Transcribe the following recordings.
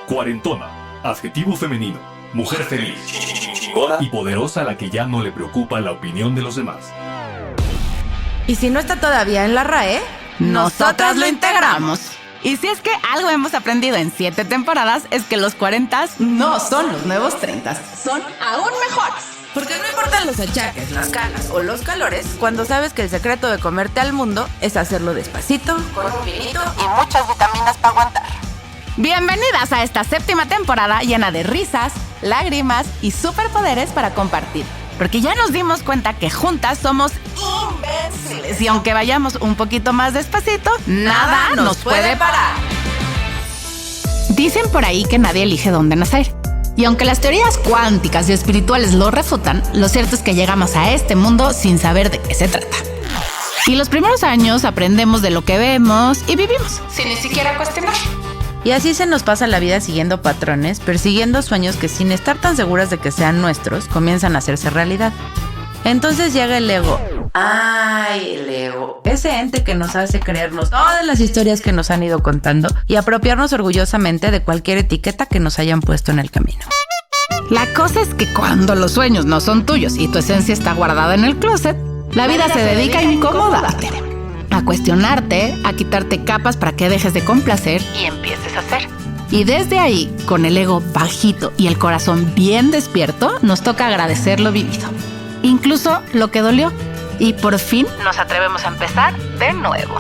Cuarentona, adjetivo femenino, mujer feliz, chingona y poderosa a la que ya no le preocupa la opinión de los demás. Y si no está todavía en la RAE, nosotras lo integramos. Y si es que algo hemos aprendido en 7 temporadas es que los 40s no son los nuevos 30s, son aún mejores. Porque no importan los achaques, las canas o los calores, cuando sabes que el secreto de comerte al mundo es hacerlo despacito, con un vinito y muchas vitaminas para aguantar. Bienvenidas a esta 7ª temporada llena de risas, lágrimas y superpoderes para compartir. Porque ya nos dimos cuenta que juntas somos invencibles y aunque vayamos un poquito más despacito, nada nos puede parar. Dicen por ahí que nadie elige dónde nacer. Y aunque las teorías cuánticas y espirituales lo refutan, lo cierto es que llegamos a este mundo sin saber de qué se trata. Y los primeros años aprendemos de lo que vemos y vivimos, sin ni siquiera cuestionar. Y así se nos pasa la vida siguiendo patrones, persiguiendo sueños que sin estar tan seguras de que sean nuestros, comienzan a hacerse realidad. Entonces llega el ego. ¡Ay, el ego! Ese ente que nos hace creernos todas las historias que nos han ido contando y apropiarnos orgullosamente de cualquier etiqueta que nos hayan puesto en el camino. La cosa es que cuando los sueños no son tuyos y tu esencia está guardada en el closet, la vida se dedica a incomodarte, a cuestionarte, a quitarte capas para que dejes de complacer y empieces a hacer. Y desde ahí, con el ego bajito y el corazón bien despierto, nos toca agradecer lo vivido, incluso lo que dolió. Y por fin nos atrevemos a empezar de nuevo.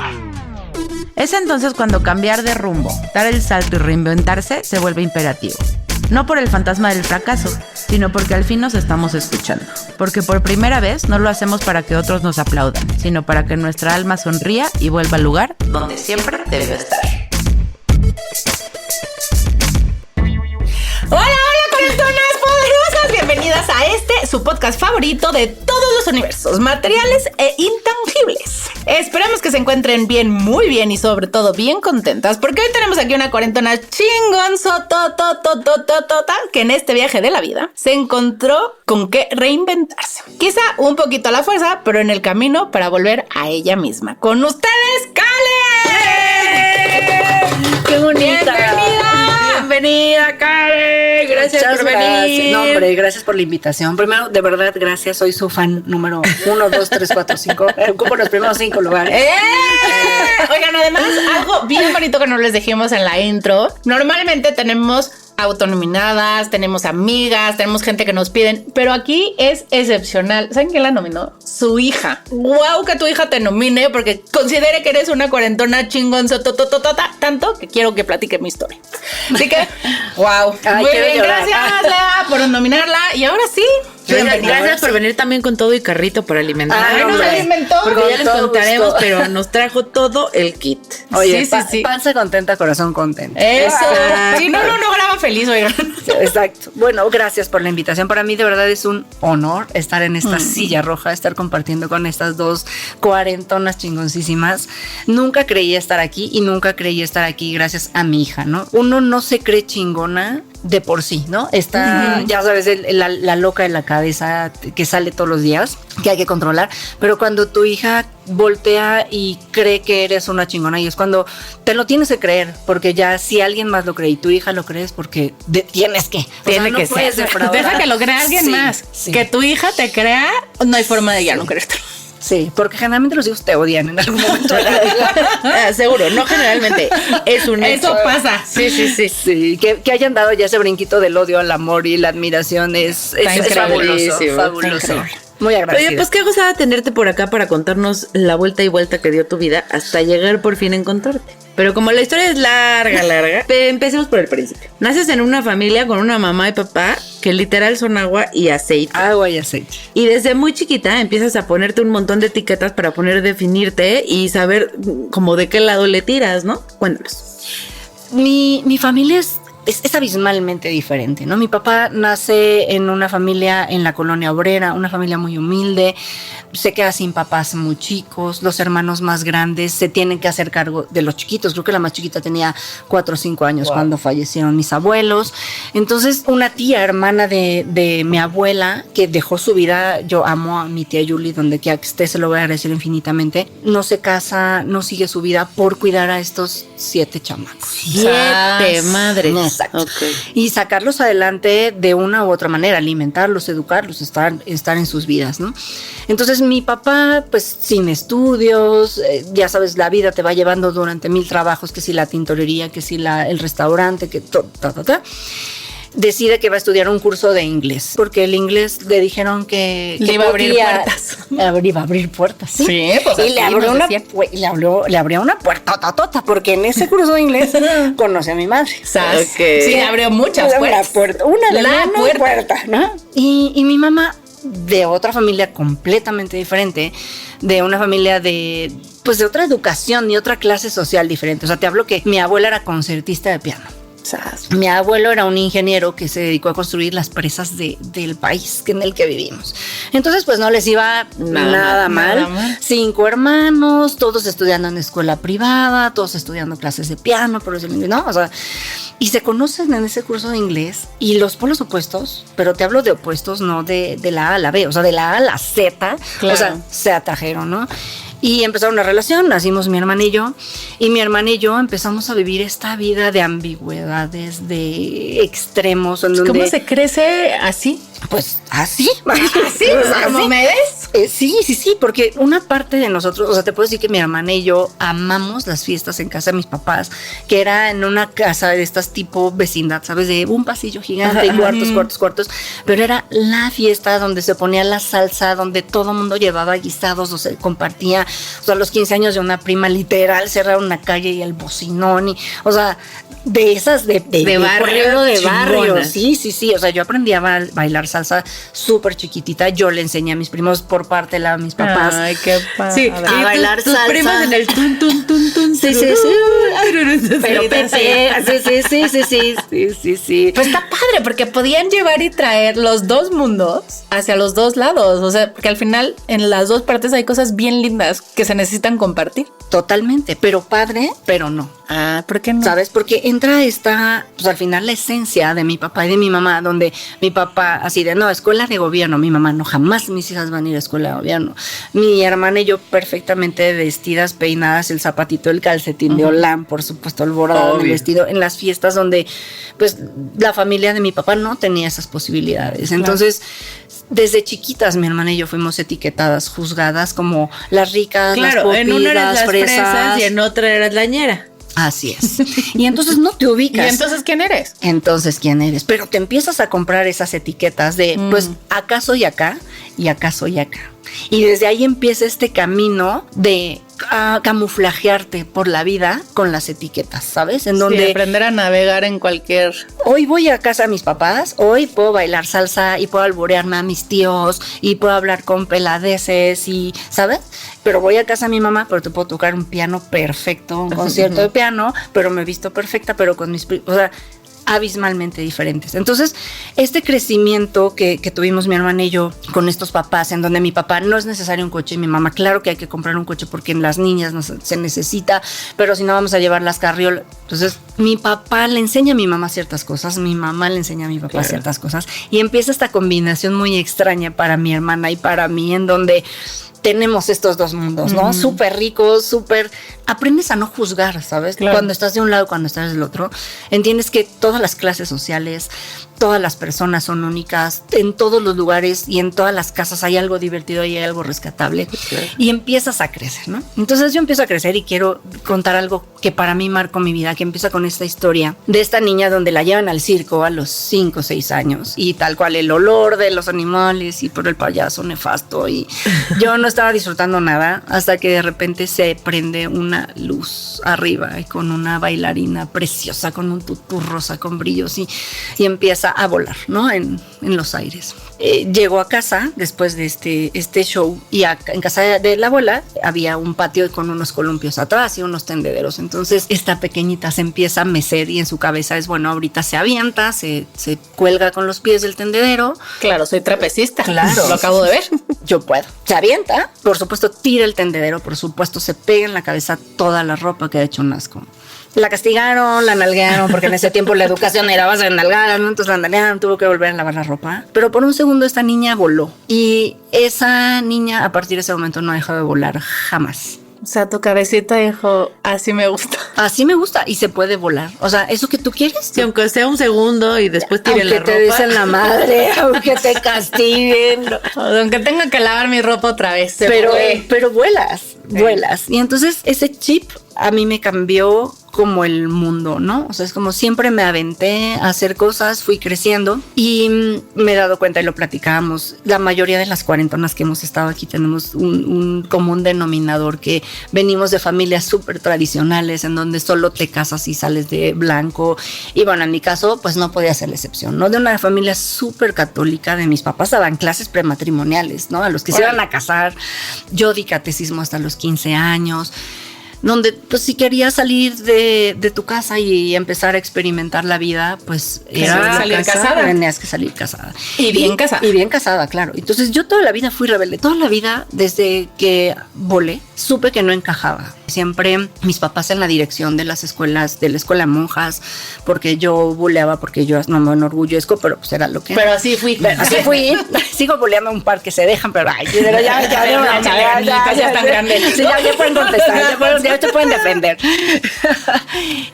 Es entonces cuando cambiar de rumbo, dar el salto y reinventarse se vuelve imperativo. No por el fantasma del fracaso, sino porque al fin nos estamos escuchando. Porque por primera vez no lo hacemos para que otros nos aplaudan, sino para que nuestra alma sonría y vuelva al lugar donde siempre debió estar. ¡Hola, cuarentonas poderosas! Bienvenidas a su podcast favorito de todos los universos, materiales e intangibles. Esperamos que se encuentren bien, muy bien y sobre todo bien contentas, porque hoy tenemos aquí una cuarentona chingonzotototototota que en este viaje de la vida se encontró con qué reinventarse. Quizá un poquito a la fuerza, pero en el camino para volver a ella misma. Con ustedes, Kale. ¡Qué bonita! Bienvenida, Karen. Gracias por venir. No, hombre, gracias por la invitación. Primero, de verdad, gracias. Soy su fan número 1, 2, 3, 4, 5. Ocupo los primeros 5 lugares. Oigan, además, algo bien bonito que no les dijimos en la intro. Normalmente tenemos autonominadas, tenemos amigas, tenemos gente que nos piden, pero aquí es excepcional. ¿Saben quién la nominó? Su hija. ¡Wow! Que tu hija te nomine porque considere que eres una cuarentona chingonzotototota, tanto que quiero que platique mi historia. Así que, wow. Ay, muy bien, llorar. gracias, Lea, por nominarla. Y ahora sí. Gracias por venir también con todo y carrito para alimentar. Ay, nos alimentó. Porque Con ya les todo contaremos, gusto. pero nos trajo todo el kit. Oye, Sí. panza contenta, corazón contento. Eso. Exacto. Si no graba feliz, oigan. Exacto. Bueno, gracias por la invitación. Para mí de verdad es un honor estar en esta silla roja, estar compartiendo con estas dos cuarentonas chingoncísimas. Nunca creí estar aquí y nunca creí estar aquí gracias a mi hija, ¿no? Uno no se cree chingona de por sí, ¿no? Está, ya sabes, la loca de la cabeza que sale todos los días, que hay que controlar, pero cuando tu hija voltea y cree que eres una chingona, y es cuando te lo tienes que creer, porque ya si alguien más lo cree y tu hija lo crees, porque tienes que. Tiene no que puedes ser. defraudar. Deja que lo crea alguien más. Sí. Que tu hija te crea, no hay forma de ya no creerte. Sí, porque generalmente los hijos te odian en algún momento de la vida. Seguro, no generalmente. Es un hecho. Eso pasa. Sí. Sí, que hayan dado ya ese brinquito del odio al amor y la admiración es fabuloso. Fabuloso. Muy agradecida. Oye, pues qué gozada tenerte por acá para contarnos la vuelta y vuelta que dio tu vida hasta llegar por fin a encontrarte. Pero como la historia es larga, empecemos por el principio. Naces en una familia con una mamá y papá que literal son agua y aceite. Agua y aceite. Y desde muy chiquita empiezas a ponerte un montón de etiquetas para definirte y saber como de qué lado le tiras, ¿no? Cuéntanos. Mi familia es abismalmente diferente, ¿no? Mi papá nace en una familia en la colonia obrera, una familia muy humilde, se queda sin papás muy chicos, los hermanos más grandes se tienen que hacer cargo de los chiquitos. Creo que la más chiquita tenía 4 o 5 años cuando fallecieron mis abuelos. Entonces, una tía hermana de mi abuela que dejó su vida, yo amo a mi tía Yuli, donde quiera que esté, se lo voy a agradecer infinitamente, no se casa, no sigue su vida por cuidar a estos 7 chamacos. 7 madres. Exacto. Okay. Y sacarlos adelante de una u otra manera, alimentarlos, educarlos, estar en sus vidas, ¿no? Entonces mi papá, pues sin estudios, ya sabes, la vida te va llevando durante 1000 trabajos, que si la tintorería, que si el restaurante, que decide que va a estudiar un curso de inglés, porque el inglés le dijeron que le iba a abrir puertas. Iba a abrir puertas, ¿sí? Sí, pues y le abrió una puerta totota, porque en ese curso de inglés conocí a mi madre. Okay. Sí, le abrió muchas puertas. Una puerta, ¿no? Y mi mamá, de otra familia completamente diferente, de una familia de otra educación y otra clase social diferente. O sea, te hablo que mi abuela era concertista de piano. Mi abuelo era un ingeniero que se dedicó a construir las presas del país en el que vivimos. Entonces, pues no les iba nada mal. 5 hermanos, todos estudiando en escuela privada, todos estudiando clases de piano, ¿no? O sea, y se conocen en ese curso de inglés y los polos opuestos, pero te hablo de opuestos, no de la A a la B, o sea, de la A a la Z, claro. O sea, se atrajeron, ¿no? Y empezaron una relación, nacimos mi hermana y yo empezamos a vivir esta vida de ambigüedades, de extremos. En donde, ¿cómo se crece así? Pues así. ¿Así? ¿Cómo me ves? Sí, porque una parte de nosotros, o sea, te puedo decir que mi hermana y yo amamos las fiestas en casa de mis papás, que era en una casa de estas tipo vecindad, ¿sabes? De un pasillo gigante y cuartos, pero era la fiesta donde se ponía la salsa, donde todo el mundo llevaba guisados, o se compartía, o sea, los 15 años de una prima, literal, cerraron una calle y el bocinón, y, o sea, de esas de barrio. Sí, o sea, yo aprendí a bailar salsa súper chiquitita, yo le enseñé a mis primos por parte de mis papás. Ay, qué padre. Sí, a bailar tus salsa. primos en el tun, tun, tun, tun. Sí. Pero sí. Pues está padre, porque podían llevar y traer los dos mundos hacia los dos lados. O sea, porque al final en las dos partes hay cosas bien lindas que se necesitan compartir. Totalmente, pero padre, pero no. Ah, ¿por qué no? ¿Sabes? Porque entra esta, pues al final la esencia de mi papá y de mi mamá, donde mi papá así de, no, escuela de gobierno, mi mamá, no, jamás mis hijas van a ir a escuela de gobierno. Mi hermana y yo perfectamente vestidas, peinadas, el zapatito, el calcetín de Holán, por supuesto, el bordado del vestido, en las fiestas donde, pues, la familia de mi papá no tenía esas posibilidades. Claro. Entonces, desde chiquitas mi hermana y yo fuimos etiquetadas, juzgadas como las ricas, las popis, en una eras las fresas y en otra eras la ñera. Así es. Y entonces no te ubicas. ¿Y entonces quién eres? Pero te empiezas a comprar esas etiquetas de, pues, acá soy acá y acá soy acá. Y desde ahí empieza este camino de camuflajearte por la vida con las etiquetas, ¿sabes? En donde aprender a navegar en cualquier... Hoy voy a casa de mis papás, hoy puedo bailar salsa y puedo alborearme a mis tíos y puedo hablar con peladeces y, ¿sabes? Pero voy a casa de mi mamá, pero te puedo tocar un piano perfecto, un concierto de piano, pero me he visto perfecta, pero con mis... O sea, abismalmente diferentes. Entonces, este crecimiento que tuvimos mi hermana y yo con estos papás, en donde mi papá no es necesario un coche y mi mamá, claro que hay que comprar un coche porque en las niñas se necesita, pero si no vamos a llevar las carriolas. Entonces, mi papá le enseña a mi mamá ciertas cosas, mi mamá le enseña a mi papá ciertas cosas, y empieza esta combinación muy extraña para mi hermana y para mí, en donde tenemos estos dos mundos, ¿no? Súper ricos, súper... Aprendes a no juzgar, ¿sabes? Claro. Cuando estás de un lado, cuando estás del otro, entiendes que todas las clases sociales, todas las personas son únicas, en todos los lugares y en todas las casas hay algo divertido y hay algo rescatable. Claro. Y empiezas a crecer, ¿no? Entonces yo empiezo a crecer y quiero contar algo que para mí marcó mi vida, que empieza con esta historia de esta niña donde la llevan al circo a los 5 o 6 años y tal cual el olor de los animales y por el payaso nefasto, y yo no estaba disfrutando nada hasta que de repente se prende una luz arriba y con una bailarina preciosa con un tutú rosa con brillos y empieza a volar, ¿no? En los aires. Llego a casa después de este show y en casa de la abuela había un patio con unos columpios atrás y unos tendederos. Entonces esta pequeñita se empieza a mecer y en su cabeza es, bueno, ahorita se avienta, se cuelga con los pies del tendedero. Claro, soy trapecista. Claro. Lo acabo de ver. Yo puedo. Se avienta, por supuesto tira el tendedero, por supuesto se pega en la cabeza toda la ropa que ha hecho un asco. La castigaron, la nalguearon, porque en ese tiempo la educación era base de nalgar, ¿no? Entonces la nalguearon, tuvo que volver a lavar la ropa. Pero por un segundo esta niña voló. Y esa niña a partir de ese momento no ha dejado de volar jamás. O sea, tu cabecita dijo, así me gusta. Así me gusta y se puede volar. O sea, ¿eso que tú quieres? Sí, aunque sea un segundo y después tiren la ropa. Aunque te desen la madre, aunque te castiguen. Aunque tenga que lavar mi ropa otra vez. Pero vuelas. Y entonces ese chip a mí me cambió como el mundo, ¿no? O sea, es como siempre me aventé a hacer cosas, fui creciendo y me he dado cuenta y lo platicábamos. La mayoría de las cuarentonas que hemos estado aquí tenemos un común denominador, que venimos de familias súper tradicionales en donde solo te casas y sales de blanco. Y bueno, en mi caso, pues no podía ser la excepción, ¿no? De una familia súper católica, de mis papás daban clases prematrimoniales, ¿no? A los que se iban a casar. Yo di catecismo hasta los 15 años. Donde, pues, si querías salir de tu casa y empezar a experimentar la vida, pues era salir casada. Tenías que salir casada. Y bien casada. Y bien casada, claro. Entonces, yo toda la vida fui rebelde. Toda la vida, desde que volé, supe que no encajaba. Siempre mis papás en la dirección de las escuelas, de la escuela de monjas, porque yo buleaba, porque yo no me enorgullezco, pero pues era lo que... Pero así fui. Sigo buleando un par que se dejan, pero ya están grandes. Sí, ya pueden contestar, ya te pueden defender.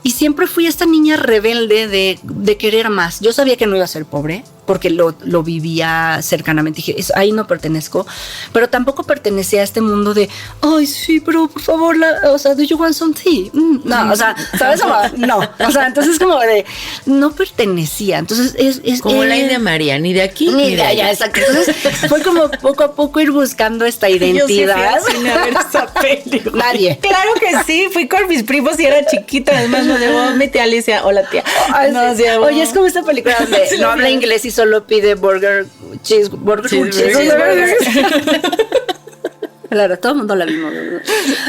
Y siempre fui esta niña rebelde de querer más. Yo sabía que no iba a ser pobre, porque lo vivía cercanamente. Dije, ahí no pertenezco, pero tampoco pertenecía a este mundo de, ay, sí, pero por favor, do you want some tea? No, o sea, ¿sabes? No, o sea, entonces como de, no pertenecía. Entonces es como la India María, ni de aquí ni de allá, exacto. Entonces fue como poco a poco ir buscando esta identidad. Yo sí fui al cine a ver esa película. Nadie. Claro que sí, fui con mis primos y era chiquita. Además me llevó mi tía Alicia. Hola, tía. Oye, es como esta película donde no habla inglés y solo pide cheeseburger. Claro, todo el mundo la vimos.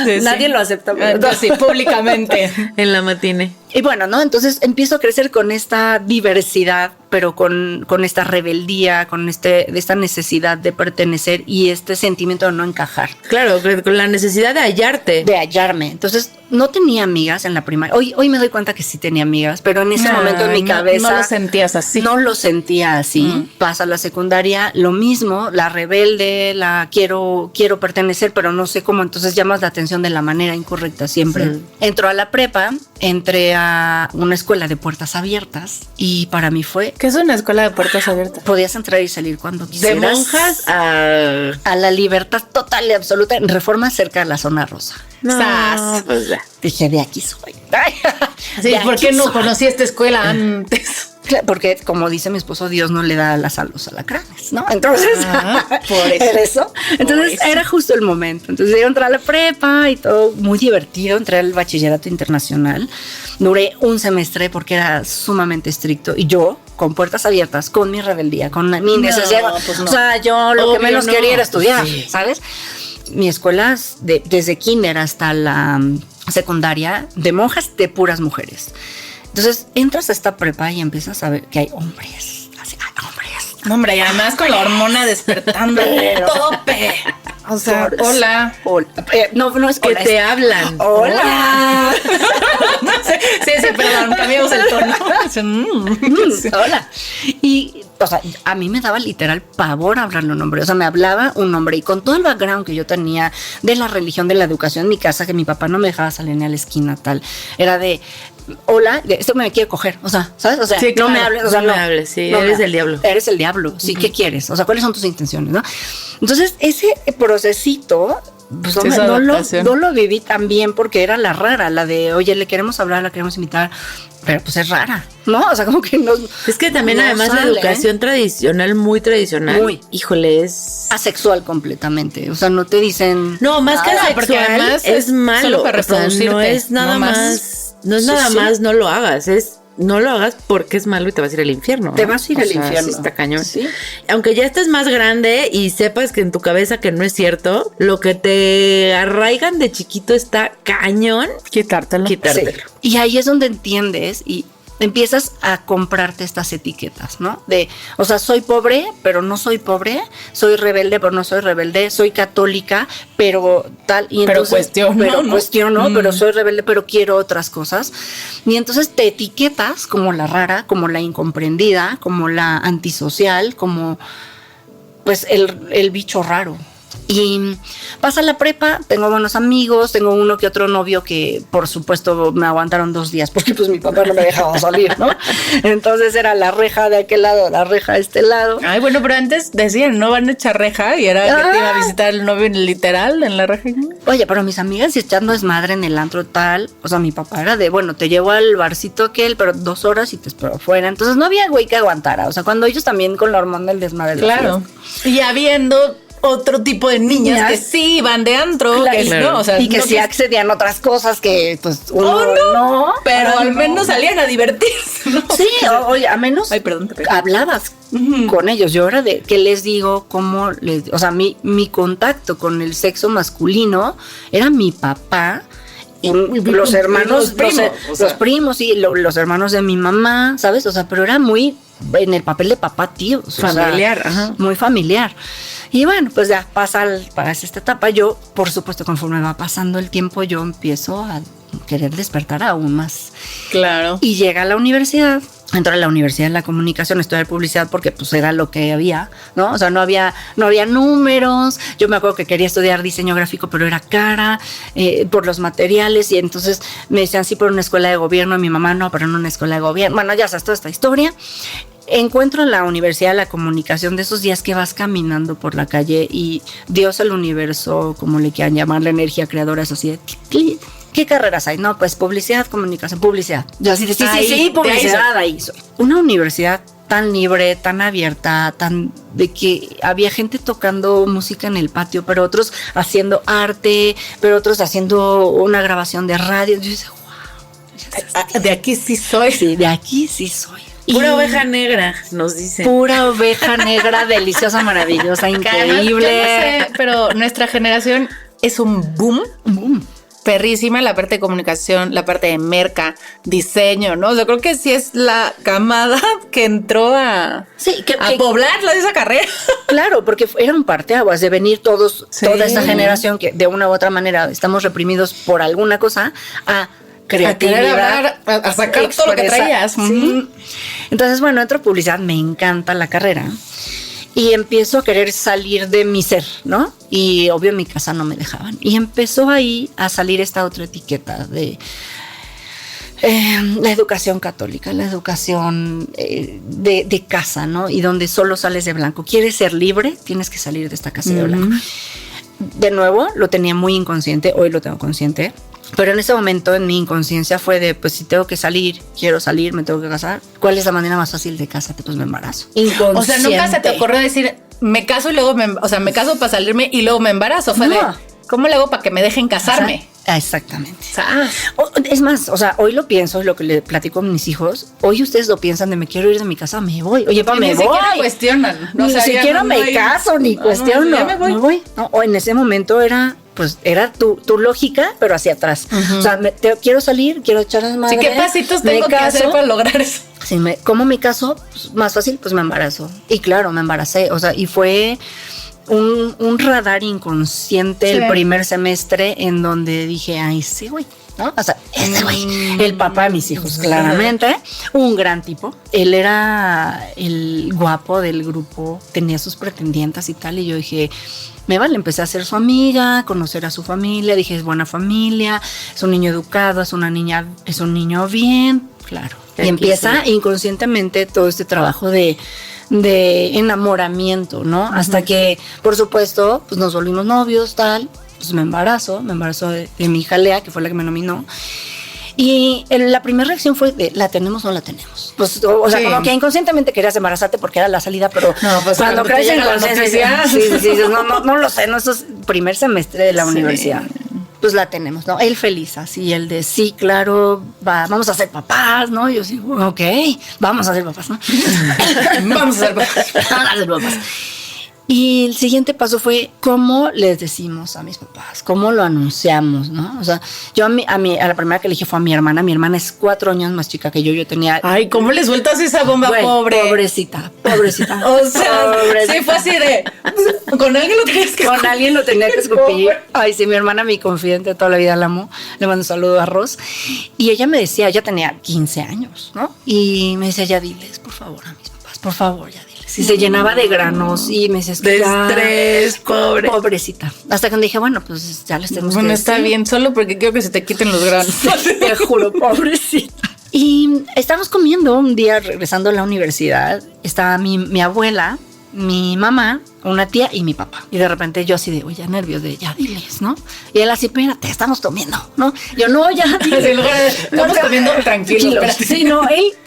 Sí, nadie lo acepta. Sí, públicamente. En la matine. Y bueno, ¿no? Entonces empiezo a crecer con esta diversidad, pero con esta rebeldía, con esta necesidad de pertenecer y este sentimiento de no encajar. Claro, con la necesidad de hallarte. De hallarme. Entonces, no tenía amigas en la primaria. Hoy me doy cuenta que sí tenía amigas, pero en ese momento en mi cabeza... No lo sentías así. No lo sentía así. Pasa la secundaria, lo mismo, la rebelde, quiero pertenecer, pero no sé cómo, entonces llamas la atención de la manera incorrecta siempre. Sí. Entro a la prepa, entré a una escuela de puertas abiertas y para mí fue... ¿Qué es una escuela de puertas abiertas? Podías entrar y salir cuando quisieras. De monjas a la libertad total y absoluta en Reforma, cerca de la zona rosa. No, pues ya. Dije, de aquí soy. Sí, ¿por qué no conocí esta escuela antes? Porque, como dice mi esposo, Dios no le da alas a los alacranes, ¿no? Entonces, por eso. Entonces, era justo el momento. Entonces, yo entré a la prepa y todo muy divertido. Entré al bachillerato internacional. Duré un semestre porque era sumamente estricto. Y yo, con puertas abiertas, con mi rebeldía, con mi necesidad. Pues no. O sea, yo lo que menos quería era estudiar, ¿sabes? Mi escuela, desde kinder hasta la secundaria, de monjas, de puras mujeres. Entonces entras a esta prepa y empiezas a ver que hay hombres. Así, hay hombres. Hombre, y además con la hormona despertando tope. O sea, hola. No es que hola, te hablan. Hola. Sí, perdón, cambiamos el tono. Hola. Y, o sea, a mí me daba literal pavor hablarle a un hombre. O sea, me hablaba un hombre y con todo el background que yo tenía de la religión, de la educación en mi casa, que mi papá no me dejaba salir ni a la esquina, tal. Era de... Hola, esto me quiere coger, o sea, ¿sabes? O sea, sí, claro, no me hables, o sea, no me hables, sí, no eres el diablo. Eres el diablo, sí, ¿qué quieres? O sea, ¿cuáles son tus intenciones, no? Entonces, ese procesito, pues sí, no lo viví tan bien porque era la rara, la de, oye, le queremos hablar, la queremos invitar, pero pues es rara, ¿no? O sea, como que no. Es que también no además sale. La educación tradicional, muy tradicional, híjole, es asexual completamente, o sea, no te dicen. No, más que asexual, porque además es malo, para reproducirte, o sea, no es nada más. No es nada más, no lo hagas, es no lo hagas porque es malo y te vas a ir al infierno. Te vas a ir al infierno. Sí, está cañón. Sí. Aunque ya estés más grande y sepas que en tu cabeza que no es cierto, lo que te arraigan de chiquito está cañón. Quitártelo. Sí. Y ahí es donde entiendes y empiezas a comprarte estas etiquetas, ¿no? O sea, soy pobre, pero no soy pobre, soy rebelde, pero no soy rebelde, soy católica, pero tal, y entonces, pero soy rebelde, pero quiero otras cosas. Y entonces te etiquetas como la rara, como la incomprendida, como la antisocial, como pues el bicho raro. Y pasa la prepa, tengo buenos amigos, tengo uno que otro novio que por supuesto me aguantaron 2 días porque pues mi papá no me dejaba salir, ¿no? Entonces era la reja de aquel lado, la reja de este lado. Ay, bueno, pero antes decían, no van a echar reja y era que te iba a visitar el novio literal en la reja. Oye, pero mis amigas echando desmadre en el antro tal, o sea, mi papá era de, bueno, te llevo al barcito aquel, pero 2 horas y te espero afuera. Entonces no había güey que aguantara, o sea, cuando ellos también con la hormona del desmadre. Claro. Y habiendo otro tipo de niñas que sí van de antro, claro, que claro. no, o sea, y que no sí accedían a otras cosas que pues uno no, pero al menos salían a divertirse, ¿no? Sí, oye, a menos hablabas con ellos. Yo era de que les digo cómo les, o sea, mi contacto con el sexo masculino era mi papá. Y los hermanos, los primos y los hermanos de mi mamá, ¿sabes? O sea, pero era muy en el papel de papá tío, familiar, o sea, muy familiar. Y bueno, pues ya pasa esta etapa. Yo, por supuesto, conforme va pasando el tiempo, yo empiezo a querer despertar aún más. Claro. Y llega a la universidad. Entro a la Universidad de la Comunicación, estudiar publicidad porque pues era lo que había, ¿no? O sea, no había números. Yo me acuerdo que quería estudiar diseño gráfico, pero era cara por los materiales. Y entonces me decían sí por una escuela de gobierno. Y mi mamá no, pero no una escuela de gobierno. Bueno, ya sabes toda esta historia. Encuentro en la Universidad de la Comunicación de esos días que vas caminando por la calle y Dios, el universo, como le quieran llamar, la energía creadora, es así de ¿qué carreras hay? No, pues publicidad, comunicación, publicidad. Yo así de sí, publicidad, ahí soy. Una universidad tan libre, tan abierta, tan de que había gente tocando música en el patio, pero otros haciendo arte, pero otros haciendo una grabación de radio. Yo decía, wow. De aquí sí soy. Sí, de aquí sí soy. Pura oveja negra, nos dicen. Pura oveja negra, deliciosa, maravillosa, increíble. No sé, pero nuestra generación es un boom. Perrísima la parte de comunicación, la parte de merca, diseño, ¿no? Yo creo que sí es la camada que entró a poblar esa carrera. Claro, porque era un parteaguas de venir toda esta generación que de una u otra manera estamos reprimidos por alguna cosa a creatividad, a sacar todo lo que traías. Sí. Entonces, bueno, entro a publicidad, me encanta la carrera y empiezo a querer salir de mi ser, ¿no? Y obvio en mi casa no me dejaban. Y empezó ahí a salir esta otra etiqueta de la educación católica, la educación de casa, ¿no? Y donde solo sales de blanco. ¿Quieres ser libre? Tienes que salir de esta casa de blanco. De nuevo, lo tenía muy inconsciente, hoy lo tengo consciente. Pero en ese momento en mi inconsciencia fue de, pues si tengo que salir, quiero salir, me tengo que casar. ¿Cuál es la manera más fácil de casarte? Pues me embarazo. Inconsciente. O sea, nunca se te ocurrió decir, me caso y luego me caso para salirme y luego me embarazo. Fue de, ¿cómo le hago para que me dejen casarme? Exactamente. Es más, o sea, hoy lo pienso, es lo que le platico a mis hijos. Hoy ustedes lo piensan de me quiero ir de mi casa, me voy. Oye, pa, me voy. Ni siquiera cuestionan. Ni siquiera me caso, ni cuestiono. Me voy. No, o en ese momento era tu lógica, pero hacia atrás. O sea, quiero salir, quiero echar las madres. Sí, ¿qué pasitos tengo que hacer para lograr eso? Sí, ¿cómo me caso? Pues, más fácil, pues me embarazo. Y claro, me embaracé. O sea, y fue un radar inconsciente el primer semestre en donde dije, ay, sí, güey, ¿no? O sea, ese güey, el papá de mis hijos, claramente, un gran tipo. Él era el guapo del grupo, tenía sus pretendientas y tal, y yo dije, me vale, empecé a ser su amiga, conocer a su familia, dije, es buena familia, es un niño educado, es un niño bien, claro. Y empieza inconscientemente todo este trabajo de enamoramiento, ¿no? Hasta que, por supuesto, pues nos volvimos novios, tal, pues me embarazo de mi hija Lea, que fue la que me nominó. Y la primera reacción fue de, ¿la tenemos o no la tenemos? Pues, o sea, como que inconscientemente querías embarazarte porque era la salida, pero pues cuando crees en conciencia, no lo sé, no, eso es primer semestre de la universidad. pues la tenemos, ¿no? Él feliz, así, el de sí, claro, vamos a ser papás, ¿no? Yo sí, ok, vamos a ser papás, ¿no? Vamos a ser papás. Vamos a ser papás. Y el siguiente paso fue cómo les decimos a mis papás, cómo lo anunciamos, ¿no? O sea, yo a la primera que elegí fue a mi hermana. Mi hermana es 4 años más chica que yo tenía... Ay, ¿cómo le sueltas esa bomba, Güey, pobre? Pobrecita. O sea, pobrecita. sí fue así de... Con alguien lo tenías que Con alguien lo tenía que escupir. Ay, sí, mi hermana, mi confidente, toda la vida la amo. Le mando un saludo a Ros. Y ella me decía, ella tenía 15 años, ¿no? Y me decía, ya diles, por favor, a mis papás, por favor, ya diles. Y se llenaba de granos y me decía, de estrés, pobre. Pobrecita. Hasta cuando dije, bueno, pues ya les tenemos que Bueno, decir. está bien, solo porque quiero que se te quiten los granos. Te juro, pobrecita. Y estábamos comiendo un día regresando a la universidad. Estaba mi abuela, mi mamá, una tía y mi papá. Y de repente yo así de, oye, nervios de, ya diles, ¿no? Y él así, espérate, estamos comiendo, ¿no? Yo, no, ya diles. Estamos comiendo tranquilo. Sí, no,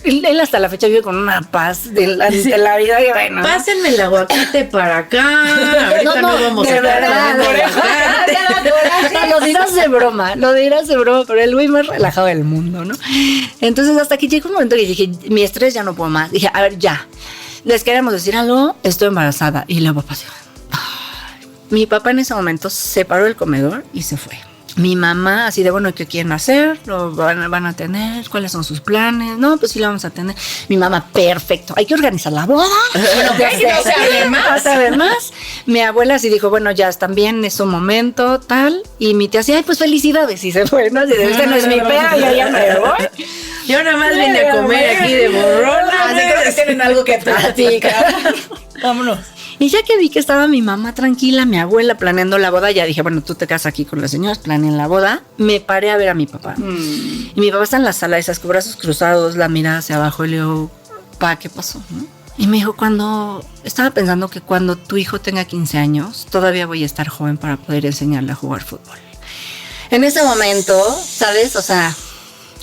él hasta la fecha vive con una paz de la vida. Y bueno, Pásenme el aguacate para acá. Ahorita no vamos de a verdad, lo dirás de broma, pero el güey más relajado del mundo, ¿no? Entonces hasta que llegó un momento que dije, mi estrés ya no puedo más. Dije, a ver, ya. Les queremos decir algo, estoy embarazada. Y luego papá se fue. Mi papá en ese momento se paró del comedor y se fue. Mi mamá así de, bueno, ¿qué quieren hacer? ¿Lo van a tener? ¿Cuáles son sus planes? No, pues sí lo vamos a tener. Mi mamá, perfecto. Hay que organizar la boda. Bueno, no se hable más. Mi abuela sí dijo, bueno, ya están bien, es su momento, tal. Y mi tía así, ay, pues felicidades. Y se fue, ¿no? Así de, este no es mi pea, ya me voy. Yo nada más vine a comer aquí de borrona. Así creo que tienen algo que platicar. Vámonos. Y ya que vi que estaba mi mamá tranquila, mi abuela planeando la boda, ya dije, bueno, tú te casas aquí con las señoras, planeen la boda. Me paré a ver a mi papá. Y mi papá está en la sala, esas con brazos cruzados, la mirada hacia abajo, y le digo, pa, ¿qué pasó? ¿No? Y me dijo, estaba pensando que cuando tu hijo tenga 15 años, todavía voy a estar joven para poder enseñarle a jugar fútbol. En ese momento, ¿sabes? O sea,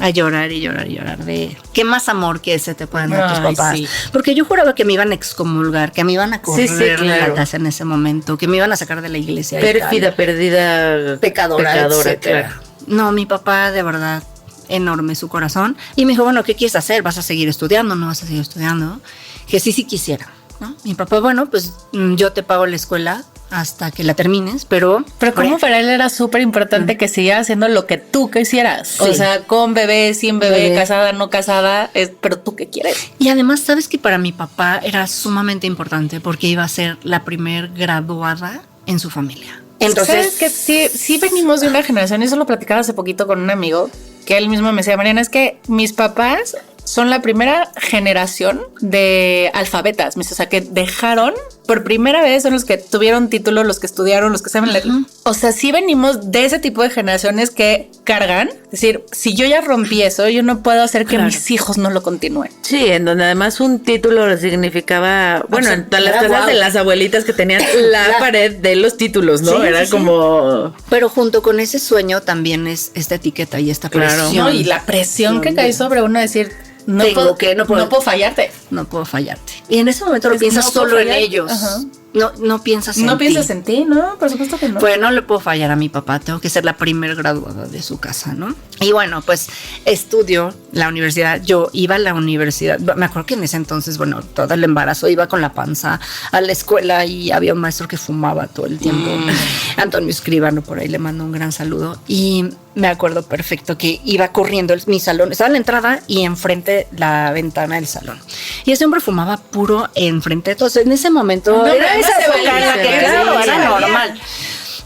a llorar y llorar y llorar de qué más amor que ese te pueden dar tus papás. Sí. Porque yo juraba que me iban a excomulgar, que me iban a correr de la casa en ese momento, que me iban a sacar de la iglesia. Pérfida, perdida, pecadora, etcétera. Claro. No, mi papá de verdad enorme su corazón. Y me dijo, bueno, ¿qué quieres hacer? ¿Vas a seguir estudiando? ¿No vas a seguir estudiando? Que sí quisiera, ¿no? Mi papá, bueno, pues yo te pago la escuela hasta que la termines, pero como para él era súper importante que siguiera haciendo lo que tú quisieras, sí. O sea, con bebé, sin bebé, casada, no casada, pero tú qué quieres. Y además, sabes que para mi papá era sumamente importante porque iba a ser la primer graduada en su familia. Entonces, ¿sabes que sí venimos de una generación? Eso lo platicaba hace poquito con un amigo que él mismo me decía, Mariana, es que mis papás son la primera generación de alfabetas, o sea, que dejaron por primera vez, son los que tuvieron títulos, los que estudiaron, los que saben leer. O sea, sí venimos de ese tipo de generaciones que cargan. Es decir, si yo ya rompí eso, yo no puedo hacer que mis hijos no lo continúen. Sí, en donde además un título significaba, bueno, en todas las casas de las abuelitas que tenían la pared de los títulos, ¿no? Sí, era como... Pero junto con ese sueño también es esta etiqueta y esta presión. No, y la presión que cae sobre uno decir... No puedo fallarte. No puedo fallarte. Y en ese momento lo piensas solo en ellos. Ajá. No piensas en ti. No piensas en ti, ¿no? Por supuesto que no. Pues no le puedo fallar a mi papá. Tengo que ser la primer graduada de su casa, ¿no? Y bueno, pues estudio la universidad. Yo iba a la universidad. Me acuerdo que en ese entonces, bueno, todo el embarazo iba con la panza a la escuela y había un maestro que fumaba todo el tiempo. Antonio Escribano, por ahí le mando un gran saludo. Y me acuerdo perfecto que iba corriendo mi salón. Estaba en la entrada y enfrente la ventana del salón. Y ese hombre fumaba puro enfrente. Entonces, en ese momento... Era normal.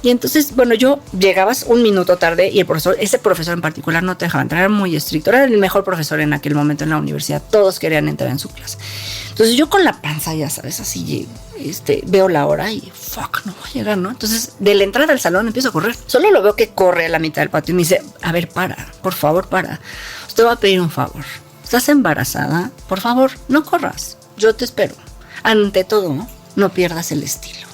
Y entonces, bueno, yo llegabas un minuto tarde y ese profesor en particular no te dejaba entrar, era muy estricto, era el mejor profesor en aquel momento en la universidad, todos querían entrar en su clase. Entonces yo con la panza, ya sabes, así veo la hora y no voy a llegar, ¿no? Entonces de la entrada al salón empiezo a correr, solo lo veo que corre a la mitad del patio y me dice, a ver, por favor, usted va a pedir un favor, estás embarazada, por favor, no corras, yo te espero, ante todo, no pierdas el estilo.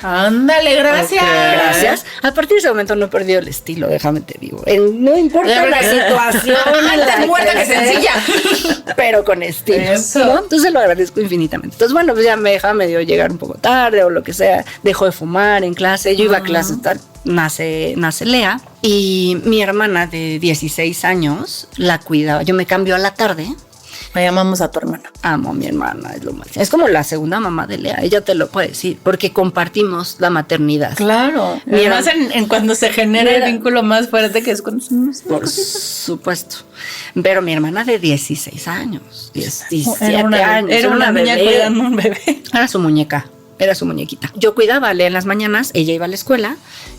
Ándale, gracias. Okay. Gracias. A partir de ese momento no he perdido el estilo, déjame te digo. No importa la situación. Antes muerta que sencilla. Pero con estilo. Eso. ¿No? Entonces lo agradezco infinitamente. Entonces, bueno, pues ya me deja medio llegar un poco tarde o lo que sea. Dejo de fumar en clase. Yo iba a clase, tal. Nace Lea. Y mi hermana de 16 años la cuidaba. Yo me cambio a la tarde. Me llamamos a tu hermana. Amo a mi hermana, es lo más. Es como la segunda mamá de Lea, ella te lo puede decir, porque compartimos la maternidad. Claro. Además, en cuando se genera el vínculo más fuerte, que es cuando somos. Por supuesto. Pero mi hermana de 16 años, 17 años. Era una niña cuidando un bebé. Era su muñeca. Era su muñequita. Yo cuidaba a Lea en las mañanas, ella iba a la escuela,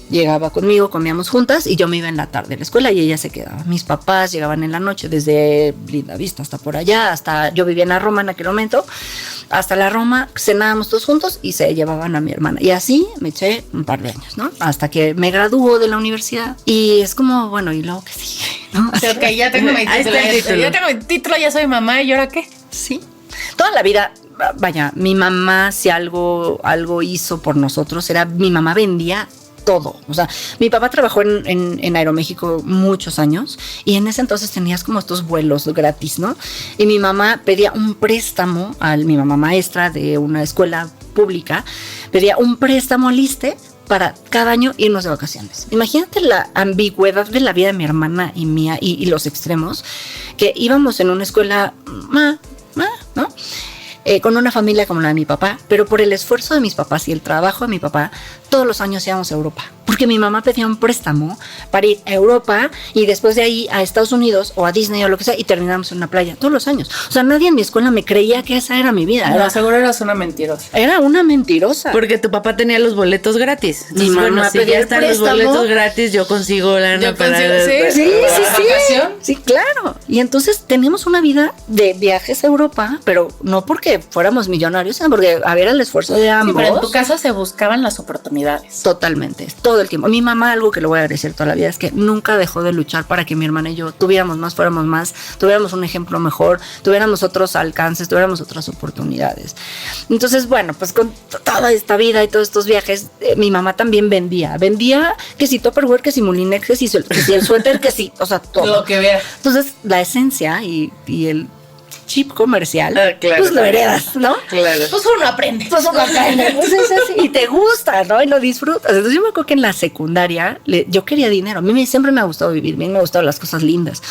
llegaba conmigo, comíamos juntas y yo me iba en la tarde a la escuela y ella se quedaba. Mis papás llegaban en la noche desde Linda Vista hasta por allá, hasta yo vivía en la Roma en aquel momento, hasta la Roma, cenábamos todos juntos y se llevaban a mi hermana. Y así me eché un par de años, ¿no? Hasta que me graduó de la universidad y es como, bueno, ¿y luego qué sigue? ¿No? O sea, ok, ya tengo mi título. Ya tengo mi título, ya soy mamá, ¿y ahora qué? Sí. Toda la vida, vaya, mi mamá, si algo hizo por nosotros, era mi mamá vendía todo. O sea, mi papá trabajó en Aeroméxico muchos años y en ese entonces tenías como estos vuelos gratis, ¿no? Y mi mamá pedía un préstamo, mi mamá maestra de una escuela pública, pedía un préstamo al ISSSTE para cada año irnos de vacaciones. Imagínate la ambigüedad de la vida de mi hermana y mía y los extremos, que íbamos en una escuela, ¿no? Con una familia como la de mi papá, pero por el esfuerzo de mis papás y el trabajo de mi papá, todos los años íbamos a Europa. Porque mi mamá pedía un préstamo para ir a Europa y después de ahí a Estados Unidos o a Disney o lo que sea y terminamos en una playa todos los años. O sea, nadie en mi escuela me creía que esa era mi vida. No, seguro eras una mentirosa. Era una mentirosa. Porque tu papá tenía los boletos gratis. Mi mamá si pedía ya el están los préstamo. boletos gratis, yo consigo lana para... Sí. Sí, claro. Y entonces teníamos una vida de viajes a Europa, pero no porque fuéramos millonarios, sino porque había el esfuerzo de ambos. Sí, pero en tu casa se buscaban las oportunidades. Totalmente, todo el tiempo. Mi mamá, algo que le voy a agradecer toda la vida, es que nunca dejó de luchar para que mi hermana y yo tuviéramos más, fuéramos más, tuviéramos un ejemplo mejor, tuviéramos otros alcances, tuviéramos otras oportunidades. Entonces, bueno, pues con toda esta vida y todos estos viajes, mi mamá también vendía que si Tupperware, que si Moulinex, que si el suéter, que si, o sea, todo. Lo que veas. Entonces, la esencia y el chip comercial, claro, pues lo heredas, ¿no? Claro. Pues uno aprende. Pues es así, y te gusta, ¿no? Y lo disfrutas. Entonces yo me acuerdo que en la secundaria yo quería dinero. A mí siempre me ha gustado vivir, a mí me han gustado las cosas lindas.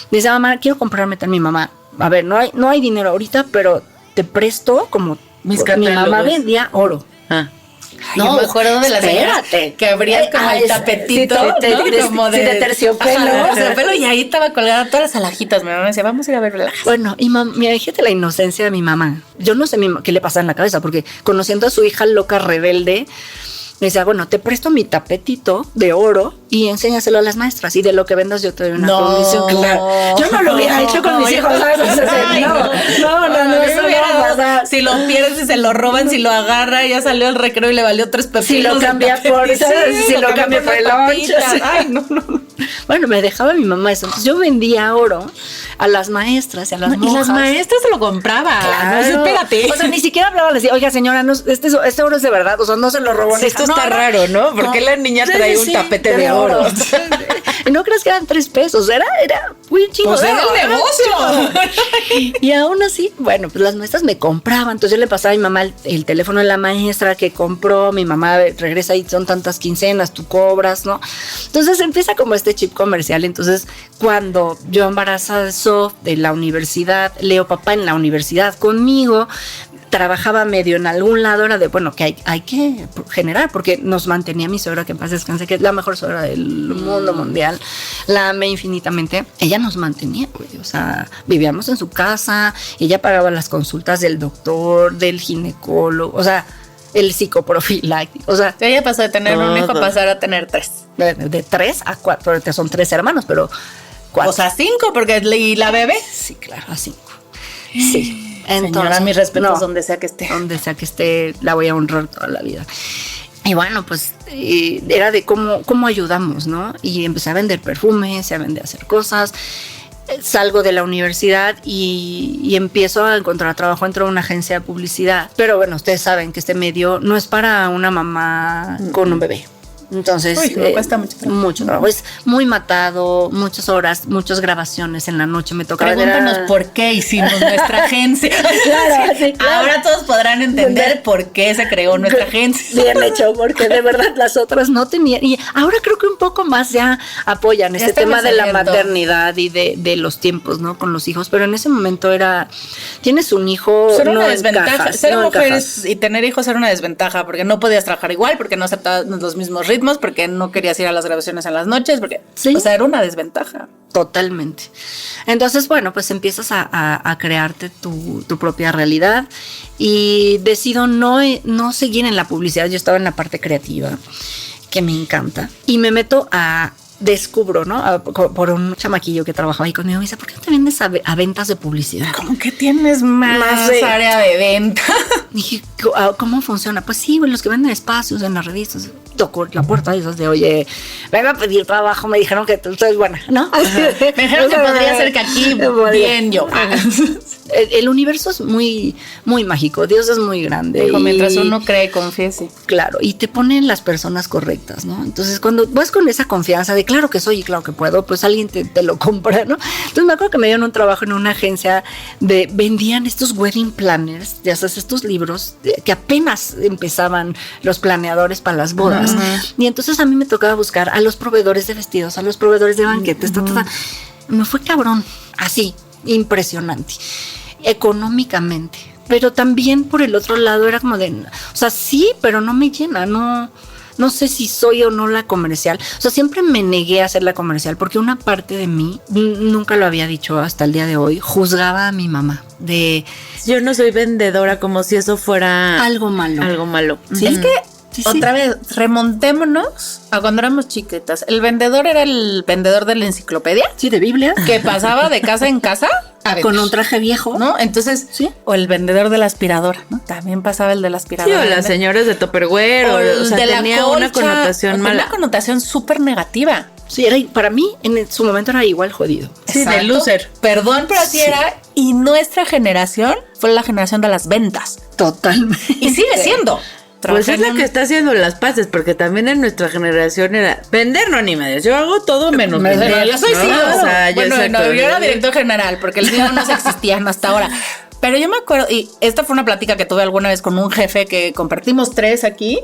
Me decía, mamá, quiero comprarme tal. Mi mamá, a ver, no hay dinero ahorita, pero te presto como mis mi catálogos. mamá vendía oro. Ay, no, me acuerdo de las señoras que abrías como el tapetito, como de terciopelo. Ajá, de terciopelo, y ahí estaba colgada todas las alhajitas. Mi mamá me decía, vamos a ir a ver alhajas. Bueno, y mira, fíjate la inocencia de mi mamá. Yo no sé qué le pasa en la cabeza, porque conociendo a su hija loca rebelde, me decía, bueno, te presto mi tapetito de oro y enséñaselo a las maestras y de lo que vendas yo te doy una comisión. Claro. Yo no lo hubiera hecho con mis hijos. No, eso hubiera pasado. Si lo pierdes y se lo roban, si lo agarra, ya salió el recreo y le valió 3 pepinos. Si lo cambia por el lunch. Ay, no. Bueno, me dejaba mi mamá eso. Entonces yo vendía oro a las maestras y a las monjas. Y las maestras se lo compraban. Claro. No, espérate. O sea, ni siquiera hablaba, le decía, oiga, señora, no, este oro es de verdad. O sea, no se lo robó. Esto está raro, ¿no? ¿Por qué la niña trae un tapete de oro? Y no crees que eran 3 pesos, era muy chingón. Pues era el negocio. Y aún así, bueno, pues las maestras me compraban. Entonces yo le pasaba a mi mamá el teléfono de la maestra que compró. Mi mamá regresa y son tantas quincenas, tú cobras, ¿no? Entonces empieza como este chip comercial. Entonces, cuando yo embarazada de Sof, de la universidad, Leo papá en la universidad conmigo, trabajaba medio en algún lado, era de, bueno, que hay que generar, porque nos mantenía mi suegra, que en paz descanse, que es la mejor suegra del mundo mundial, la amé infinitamente. Ella nos mantenía, güey, o sea, vivíamos en su casa, ella pagaba las consultas del doctor, del ginecólogo, o sea, el psicoprofiláctico, o sea. Ella pasó de tener un hijo a pasar a tener 3. De 3 a 4, son 3 hermanos, pero 4. O sea, 5, porque ¿y la bebé? Sí, claro, a 5. Sí. Entonces, señora, mis respetos donde sea que esté. Donde sea que esté, la voy a honrar toda la vida. Y bueno, pues era de cómo ayudamos, ¿no? Y empecé a vender perfumes, a hacer cosas. salgo de la universidad y empiezo a encontrar trabajo. Entro a una agencia de publicidad. Pero bueno, ustedes saben que este medio no es para una mamá con un bebé. Entonces, me cuesta mucho trabajo. Es muy matado, muchas horas, muchas grabaciones en la noche. Me toca Pregúntanos por qué hicimos nuestra agencia. Claro, sí, claro. Ahora todos podrán entender por qué se creó nuestra agencia. Bien hecho, porque de verdad las otras no tenían. Y ahora creo que un poco más ya apoyan este tema de la maternidad y de los tiempos, ¿no? Con los hijos. Pero en ese momento tienes un hijo. Ser una no desventaja. encajas, Ser no mujer encajas. y tener hijos era una desventaja, porque no podías trabajar igual, porque no aceptabas los mismos ritmos, porque no querías ir a las grabaciones en las noches, porque Sí. o sea, era una desventaja. Totalmente. Entonces, bueno, pues empiezas a crearte tu propia realidad y decido no seguir en la publicidad. Yo estaba en la parte creativa, que me encanta, y me meto descubro, ¿no? Por un chamaquillo que trabajaba ahí conmigo, me dice, ¿por qué no te vendes a ventas de publicidad? ¿Cómo que tienes más área de venta? Dije, ¿cómo funciona? Pues sí, los que venden espacios en las revistas. Tocó la puerta y esas de, oye, venga a pedir trabajo, me dijeron que tú eres buena, ¿no? Me dijeron que podría ser que aquí bien yo. El universo es muy, muy mágico, Dios es muy grande. Dijo, mientras uno cree, confiese. Claro, y te ponen las personas correctas, ¿no? Entonces, cuando vas con esa confianza de claro que soy y claro que puedo, pues alguien te lo compra, ¿no? Entonces, me acuerdo que me dieron un trabajo en una agencia vendían estos wedding planners, ya sabes, estos libros que apenas empezaban los planeadores para las bodas. Y entonces a mí me tocaba buscar a los proveedores de vestidos, a los proveedores de banquetes, me fue cabrón, así, impresionante, económicamente, pero también por el otro lado era como de, o sea, sí, pero no me llena, no sé si soy o no la comercial. O sea, siempre me negué a hacer la comercial porque una parte de mí, nunca lo había dicho hasta el día de hoy, juzgaba a mi mamá de... Yo no soy vendedora como si eso fuera... Algo malo. Algo malo. Sí, es que otra vez, remontémonos a cuando éramos chiquitas. El vendedor era el vendedor de la enciclopedia. Sí, de Biblia. Que pasaba de casa en casa con un traje viejo, ¿no? Entonces, sí. O el vendedor de la aspiradora, ¿no? También pasaba el de la aspiradora. Sí, o las señoras de Tupperware, o sea, de tenía la colcha, una connotación mala. Una connotación súper negativa. Sí, para mí en su momento era igual jodido. Sí, Exacto. de loser. Perdón, pero así era. Y nuestra generación fue la generación de las ventas. Totalmente. Y sigue siendo. Pues es la que está haciendo las paces, porque también en nuestra generación era vender, no ni medios. Yo hago todo menos vender. Yo soy ¿no? CEO. O sea, yo era director general, porque el CEO no se existían hasta ahora. Pero yo me acuerdo, y esta fue una plática que tuve alguna vez con un jefe que compartimos 3 aquí.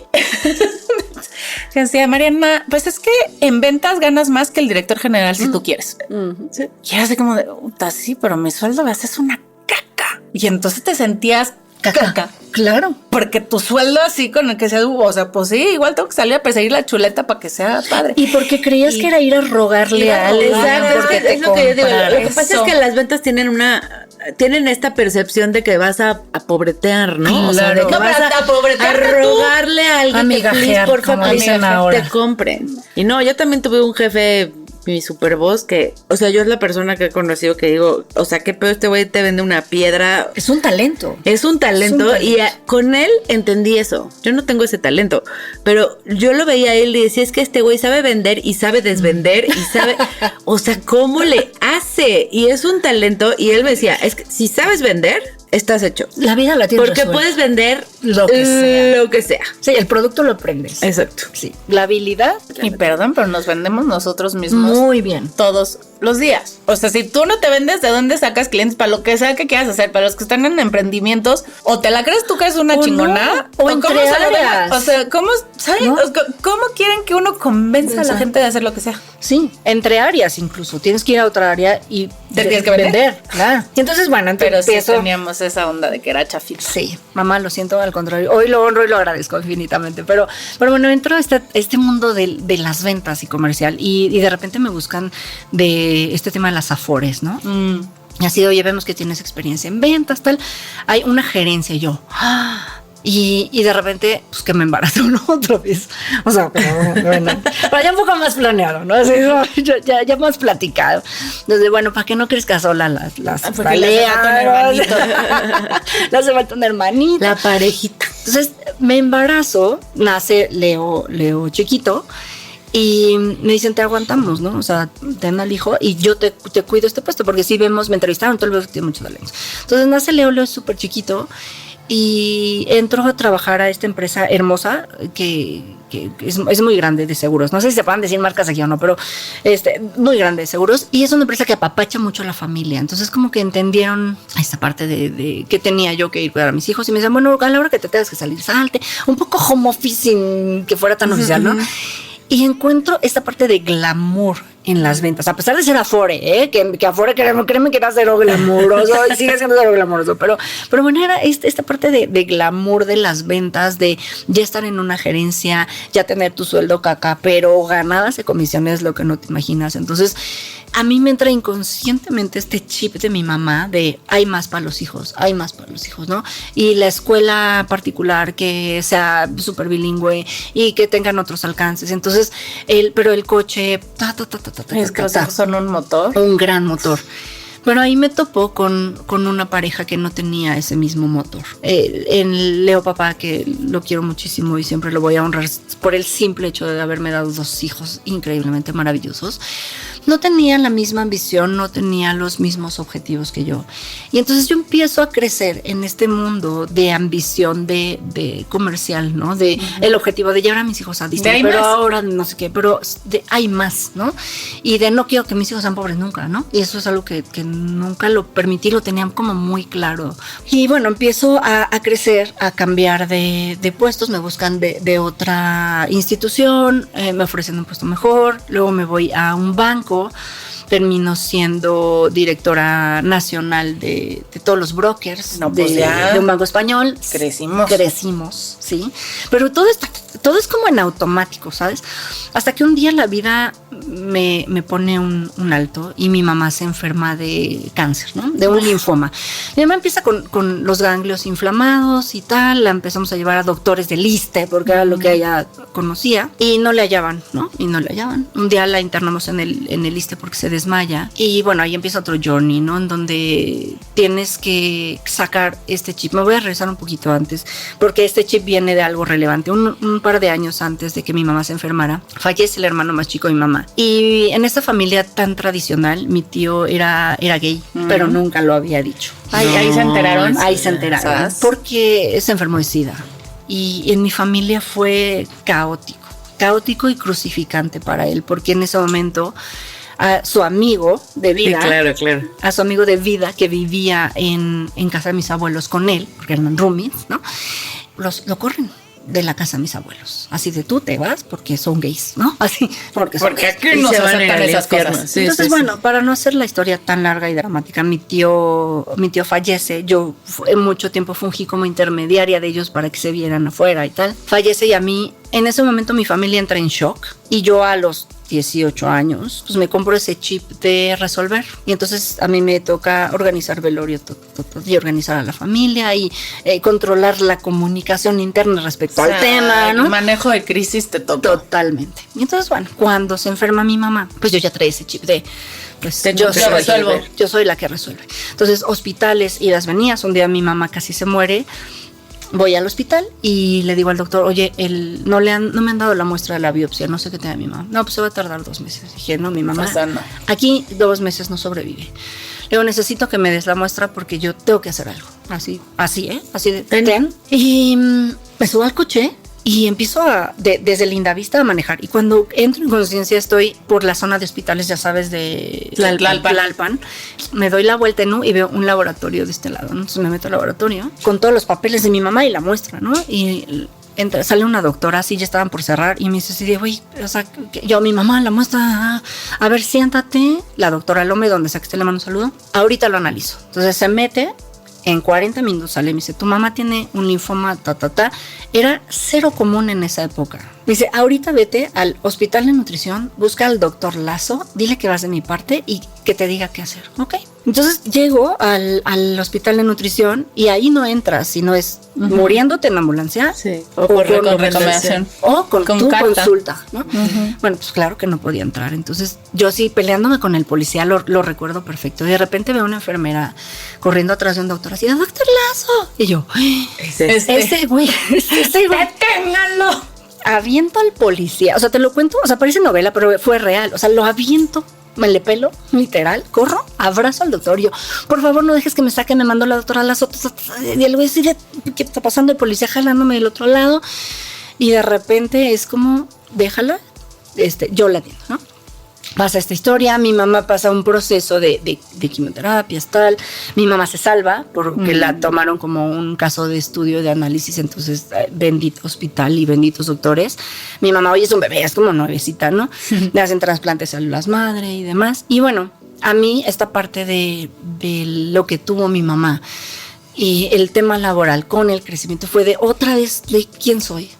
Que decía, Mariana, pues es que en ventas ganas más que el director general si tú quieres. Sí. Y era así como de, sí, pero mi sueldo es una caca. Y entonces te sentías caca. Claro. Porque tu sueldo así con el que sea, o sea, pues sí, igual tengo que salir a perseguir la chuleta para que sea padre. Y porque creías que era ir a rogarle a alguien. Exacto, porque es lo que yo digo. Lo que pasa es Eso. que las ventas tienen esta percepción de que vas a pobretear, ¿no? O sea, de que No, vas pero a pobretearte a rogarle a alguien que migajear, please, por como favor, dicen ahora. te compre. Y no, yo también tuve un jefe, mi super boss, que, o sea, yo es la persona que he conocido que digo, o sea, qué pedo, este güey te vende una piedra. Es un talento. Es un talento y con él entendí eso. Yo no tengo ese talento, pero yo lo veía a él y decía, es que este güey sabe vender y sabe desvender y sabe, o sea, ¿cómo le hace? Y es un talento y él me decía, es que si sabes vender, estás hecho. La vida la tienes Porque resuelta. puedes vender Lo que sea. sea. Sí, el producto lo aprendes. Exacto. Sí. La habilidad. Y perdón, pero nos vendemos nosotros mismos Muy bien. todos los días. O sea, si tú no te vendes, ¿de dónde sacas clientes para lo que sea que quieras hacer? Para los que están en emprendimientos, o te la crees tú que es una O chingona, no, o entre cómo se lo áreas. o sea, ¿cómo, ¿sabes? ¿No? ¿Cómo quieren que uno convenza a la gente de hacer lo que sea? Sí, entre áreas incluso. Tienes que ir a otra área y Te tienes que vender. Claro. Y entonces, bueno, Pero sí empiezo. teníamos esa onda de que era chafita. Sí, mamá, lo siento, al contrario. Hoy lo honro y lo agradezco infinitamente. Pero bueno, entro a este mundo de las ventas y comercial y de repente me buscan de este tema de las afores, ¿no? Y así, oye, vemos que tienes experiencia en ventas, tal. Hay una gerencia y yo. Y de repente, pues que me embarazo, ¿no? Otra vez. O sea, pero bueno, pero ya un poco más planeado, ¿no? Así, ¿no? Ya más platicado. Entonces, bueno, ¿para qué no crees sola las porque le hace falta un hermanito. Le hace falta un hermanito. La parejita. Entonces, me embarazo, nace Leo chiquito. Y me dicen, te aguantamos, ¿no? O sea, ten al hijo y yo te cuido este puesto, porque sí vemos, me entrevistaron, todo el mundo tiene mucho talento. Entonces nace Leo es súper chiquito y entro a trabajar a esta empresa hermosa que es muy grande de seguros. No sé si se pueden decir marcas aquí o no, pero muy grande de seguros. Y es una empresa que apapacha mucho a la familia. Entonces como que entendieron esta parte de que tenía yo que ir a cuidar a mis hijos y me decían, bueno, a la hora que te tengas que salir, salte. Un poco home office sin que fuera tan oficial, ¿no? Y encuentro esta parte de glamour en las ventas, a pesar de ser Afore, que Afore créeme que era cero glamuroso y sigue siendo cero glamuroso, pero bueno, era esta parte de glamour de las ventas, de ya estar en una gerencia, ya tener tu sueldo caca, pero ganadas de comisiones, lo que no te imaginas. Entonces, a mí me entra inconscientemente este chip de mi mamá de hay más para los hijos, ¿no? Y la escuela particular que sea súper bilingüe y que tengan otros alcances. Entonces, pero el coche, es que los hijos son un motor. Un gran motor. Pero ahí me topó con una pareja que no tenía ese mismo motor. En Leo papá, que lo quiero muchísimo y siempre lo voy a honrar por el simple hecho de haberme dado 2 hijos increíblemente maravillosos, no tenía la misma ambición, no tenía los mismos objetivos que yo. Y entonces yo empiezo a crecer en este mundo de ambición de comercial, ¿no? De el objetivo de llevar a mis hijos a Disney, pero ahora no sé qué, pero hay más, ¿no? Y de no quiero que mis hijos sean pobres nunca, ¿no? Y eso es algo que nunca lo permití, lo tenían como muy claro. Y bueno, empiezo a crecer, a cambiar de puestos, me buscan de otra institución, me ofrecen un puesto mejor, luego me voy a un banco, termino siendo directora nacional de todos los brokers de un banco español. Crecimos, sí. Pero todo es como en automático, ¿sabes? Hasta que un día la vida me pone un alto y mi mamá se enferma de cáncer, ¿no? De un linfoma. Mi mamá empieza con los ganglios inflamados y tal, la empezamos a llevar a doctores del ISSSTE porque era lo que ella conocía y no le hallaban, ¿no? Un día la internamos en el ISSSTE porque se desmaya y bueno, ahí empieza otro journey, ¿no? En donde tienes que sacar este chip. Me voy a regresar un poquito antes porque este chip viene de algo relevante. Un par de años antes de que mi mamá se enfermara, fallece el hermano más chico de mi mamá. Y en esta familia tan tradicional, mi tío era gay, pero nunca lo había dicho. Ahí se enteraron. Ahí se enteraron. Porque se enfermó de SIDA. Y en mi familia fue caótico y crucificante para él, porque en ese momento a su amigo de vida, a su amigo de vida que vivía en casa de mis abuelos con él, porque eran roomies, ¿no? Lo corren de la casa de mis abuelos. Así de tú te vas porque son gays, ¿no? Así, porque aquí no se van a esas cosas. Sí, entonces, bueno, para no hacer la historia tan larga y dramática, mi tío fallece. Yo mucho tiempo fungí como intermediaria de ellos para que se vieran afuera y tal. Fallece y a mí, en ese momento mi familia entra en shock y yo a los 18 años, pues me compro ese chip de resolver. Y entonces a mí me toca organizar velorio y organizar a la familia y controlar la comunicación interna respecto al tema, ¿no? El manejo de crisis te toca. Totalmente. Y entonces, bueno, cuando se enferma mi mamá, pues yo ya traía ese chip de pues yo soy la que resuelve. Entonces, hospitales, idas, venidas. Un día mi mamá casi se muere. Voy al hospital y le digo al doctor, oye, no me han dado la muestra de la biopsia, no sé qué tenga mi mamá. No, pues se va a tardar 2 meses. Dije, no, mi mamá, aquí 2 meses no sobrevive. Le digo, necesito que me des la muestra porque yo tengo que hacer algo. Así, Así de ten. Y me subo al coche y empiezo desde Lindavista a manejar. Y cuando entro en conciencia estoy por la zona de hospitales, ya sabes, de Tlalpan. Me doy la vuelta y veo un laboratorio de este lado, ¿no? Entonces me meto al laboratorio con todos los papeles de mi mamá y la muestra, ¿no? Y sale una doctora, así ya estaban por cerrar, y me dice así de, oye, o sea, yo, mi mamá, la muestra, a ver, siéntate. La doctora Lome, donde sacaste la mano, saludo. Ahorita lo analizo. Entonces se mete. En 40 minutos sale y me dice, tu mamá tiene un linfoma, Era cero común en esa época. Me dice, ahorita vete al hospital de nutrición, busca al doctor Lazo, dile que vas de mi parte y que te diga qué hacer. Ok. Entonces llego al hospital de nutrición y ahí no entras, sino es muriéndote en ambulancia. Sí. O con recomendación. O con tu carta. Consulta, ¿no? Bueno, pues claro que no podía entrar. Entonces yo sí, peleándome con el policía, lo recuerdo perfecto. Y de repente veo una enfermera corriendo atrás de un doctor así, ¡Doctor Lazo! Y yo, ese güey. ¡Deténganlo! aviento al policía, o sea, te lo cuento, o sea, parece novela, pero fue real, o sea, lo aviento, me le pelo, literal, corro, abrazo al doctor, yo, por favor, no dejes que me saquen, me mandó la doctora a las otras, y el güey decide, ¿qué está pasando? El policía jalándome del otro lado, y de repente es como, déjala, yo la atiendo, ¿no? Pasa esta historia, mi mamá pasa un proceso de quimioterapias, tal. Mi mamá se salva porque la tomaron como un caso de estudio de análisis, entonces bendito hospital y benditos doctores. Mi mamá hoy es un bebé, es como nuevecita, ¿no? Le hacen trasplantes de células madre y demás. Y bueno, a mí esta parte de lo que tuvo mi mamá y el tema laboral con el crecimiento fue de otra vez de quién soy,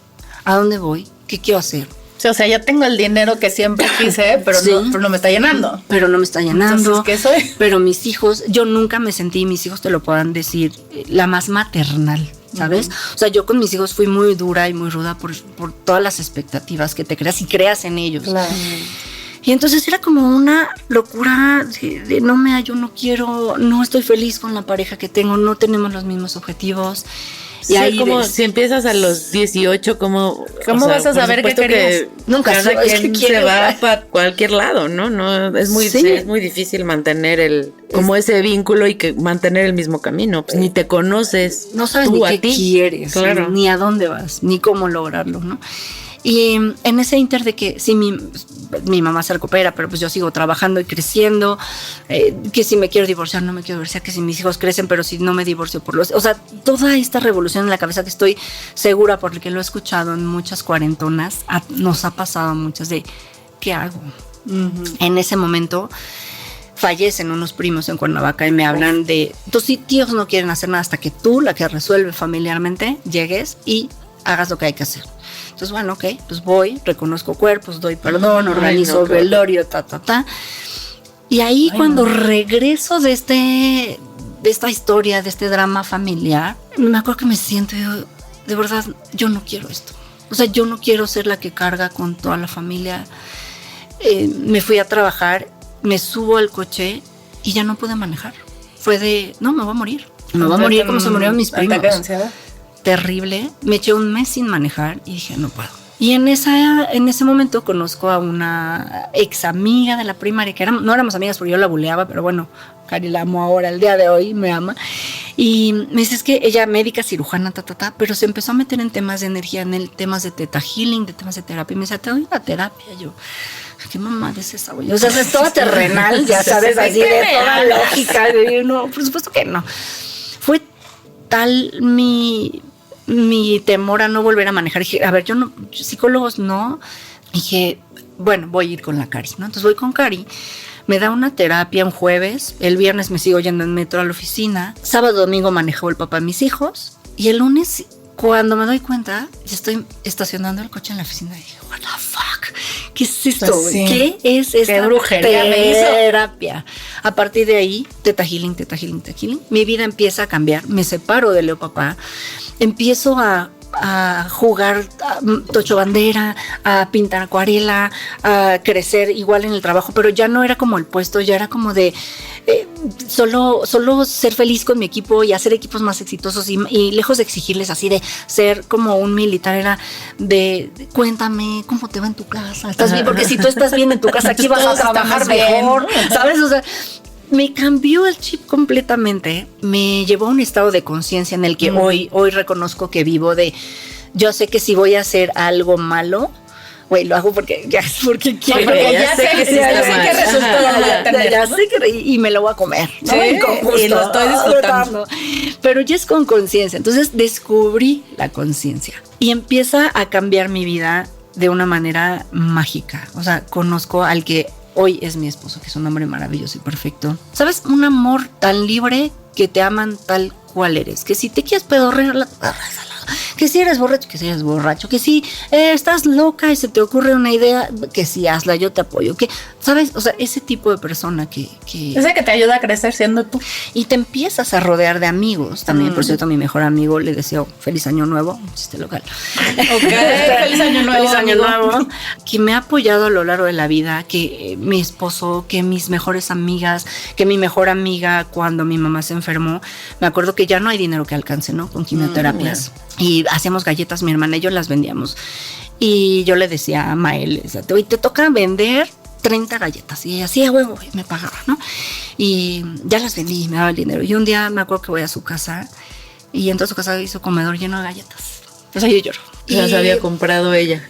a dónde voy, qué quiero hacer. O sea, ya tengo el dinero que siempre quise, pero, sí, no me está llenando. Pero no me está llenando. Entonces, ¿qué soy? Pero mis hijos, yo nunca me sentí, mis hijos te lo puedan decir, la más maternal, ¿sabes? O sea, yo con mis hijos fui muy dura y muy ruda por todas las expectativas que te creas y creas en ellos. Claro. Y entonces era como una locura de no me hallo, no quiero, no estoy feliz con la pareja que tengo, no tenemos los mismos objetivos. Y ahí como si empiezas a los 18, ¿cómo vas a saber qué querías? Nunca cada quien se va para cualquier lado, ¿no? No es muy difícil mantener como ese vínculo y que mantener el mismo camino. Pues ni te conoces. No sabes tú ni qué quieres, claro, ni a dónde vas, ni cómo lograrlo, ¿no? Y en ese inter de que sí, mi mamá se recupera, pero pues yo sigo trabajando y creciendo, que si me quiero divorciar, no me quiero divorciar, que si mis hijos crecen, pero si no me divorcio por los... O sea, toda esta revolución en la cabeza que estoy segura, porque lo he escuchado en muchas cuarentonas, nos ha pasado a muchas de, ¿qué hago? Uh-huh. En ese momento fallecen unos primos en Cuernavaca y me hablan de, tus tíos no quieren hacer nada hasta que tú, la que resuelve familiarmente, llegues y hagas lo que hay que hacer. Entonces, bueno, ok, pues voy, reconozco cuerpos, doy perdón, organizo velorio, Y ahí cuando regreso de esta historia, de este drama familiar, me acuerdo que me siento, de verdad, yo no quiero esto. O sea, yo no quiero ser la que carga con toda la familia. Me fui a trabajar, me subo al coche y ya no pude manejar. Fue de, no, me voy a morir. Me voy a morir como se murieron mis primos. Terrible, me eché un mes sin manejar y dije, no puedo. Y en ese momento conozco a una ex amiga de la primaria, que no éramos amigas porque yo la buleaba, pero bueno, Cari la amo ahora, el día de hoy me ama. Y me dice, es que ella médica, cirujana, pero se empezó a meter en temas de energía, en temas de teta healing, de temas de terapia. Y me dice, te doy la terapia. Yo, ¿qué mamá es esa, güey? O sea, es toda terrenal, ya sabes, así de toda lógica. Y no, por supuesto que no. Fue tal mi temor a no volver a manejar. Dije, a ver, psicólogos no. Dije, bueno, voy a ir con la Cari, ¿no? Entonces voy con Cari, me da una terapia un jueves, el viernes me sigo yendo en metro a la oficina, sábado, domingo manejo el papá de mis hijos, y el lunes, cuando me doy cuenta, ya estoy estacionando el coche en la oficina y dije, what the fuck, ¿qué es esto? Pues sí. ¿Qué es esta terapia? A partir de ahí, teta healing, mi vida empieza a cambiar, me separo de Leo papá, empiezo a jugar tocho bandera, a pintar acuarela, a crecer igual en el trabajo, pero ya no era como el puesto, ya era como de solo ser feliz con mi equipo y hacer equipos más exitosos y lejos de exigirles así de ser como un militar, era de cuéntame cómo te va en tu casa, ¿estás bien? Porque si tú estás bien en tu casa, aquí vas a trabajar mejor, ¿sabes? O sea, me cambió el chip completamente, me llevó a un estado de conciencia en el que hoy reconozco que vivo de, yo sé que si voy a hacer algo malo, güey, lo hago porque quiero. Porque ya sé que resultado voy a tener. Ya sé que y me lo voy a comer, ¿no? Sí, y lo estoy disfrutando. Pero ya es con conciencia, entonces descubrí la conciencia y empieza a cambiar mi vida de una manera mágica, o sea, conozco al que hoy es mi esposo, que es un hombre maravilloso y perfecto. ¿Sabes? Un amor tan libre que te aman tal cual eres. Que si te quieres pedorrear, que si eres borracho, que si estás loca y se te ocurre una idea, que si hazla, yo te apoyo. Que, ¿sabes? O sea, ese tipo de persona que ese que te ayuda a crecer siendo tú. Y te empiezas a rodear de amigos. También, por cierto, a mi mejor amigo le deseo feliz año nuevo, un chiste local. Feliz año nuevo. Feliz año nuevo. Que me ha apoyado a lo largo de la vida, que mi esposo, que mis mejores amigas, que mi mejor amiga cuando mi mamá se enfermó. Me acuerdo que ya no hay dinero que alcance, ¿no? Con quimioterapias. Y hacíamos galletas, mi hermana y yo las vendíamos. Y yo le decía a Mael, hoy te toca vender 30 galletas. Y ella, sí, a huevo, y me pagaba, ¿no? Y ya las vendí y me daba el dinero. Y un día me acuerdo que voy a su casa y entonces su casa hizo comedor lleno de galletas. O sea, yo lloro. Las había comprado ella.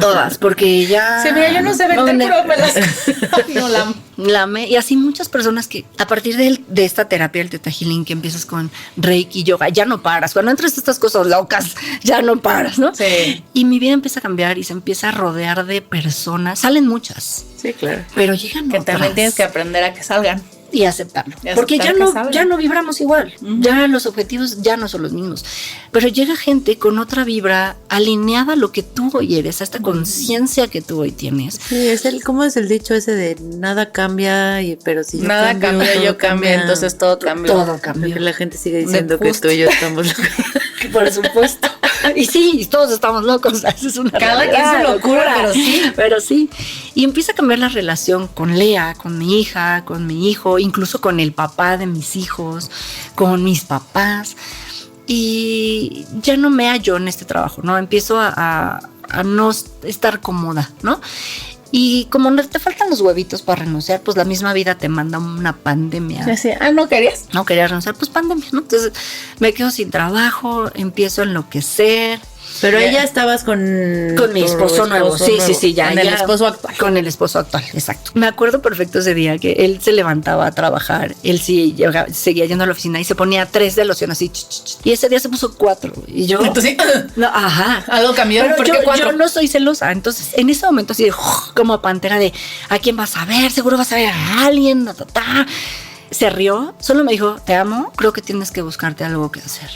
Todas, porque ella... Sí, mira, yo no sé vender, pero me las... no, la amé. Y así muchas personas que a partir de esta terapia del Theta Healing, que empiezas con Reiki, yoga, ya no paras. Cuando entras estas cosas locas, ya no paras, ¿no? Sí. Y mi vida empieza a cambiar y se empieza a rodear de personas. Salen muchas. Sí, claro. Pero llegan que otras. También tienes que aprender a que salgan. Y aceptarlo. Y porque aceptar ya no vibramos igual. Ya los objetivos ya no son los mismos. Pero llega gente con otra vibra alineada a lo que tú hoy eres, a esta conciencia que tú hoy tienes. Sí, ¿cómo es el dicho ese de nada cambia, pero si yo nada cambia, yo cambio, entonces todo cambia. Todo cambia. Porque la gente sigue diciendo que tú y yo estamos locos. Por supuesto. Y sí, todos estamos locos. Eso es una Cada quien su locura, pero sí. Pero sí. Y empieza a cambiar la relación con Lea, con mi hija, con mi hijo, incluso con el papá de mis hijos, con mis papás. Y ya no me hallo en este trabajo, ¿no? Empiezo a no estar cómoda, ¿no? Y como no te faltan los huevitos para renunciar, pues la misma vida te manda una pandemia. ¿no querías? No quería renunciar, pues pandemia, ¿no? Entonces me quedo sin trabajo, empiezo a enloquecer. Pero ella estabas con mi esposo nuevo. Sí, ya. Con el esposo actual. Con el esposo actual, exacto. Me acuerdo perfecto ese día que él se levantaba a trabajar, él sí seguía yendo a la oficina y se ponía 3 de loción así. Y ese día se puso 4. Y yo... Entonces, no, ajá. Algo cambió. Pero ¿Por qué 4? Yo no soy celosa. Entonces, en ese momento así de como pantera de ¿a quién vas a ver? Seguro vas a ver a alguien. Se rió, solo me dijo, te amo, creo que tienes que buscarte algo que hacer.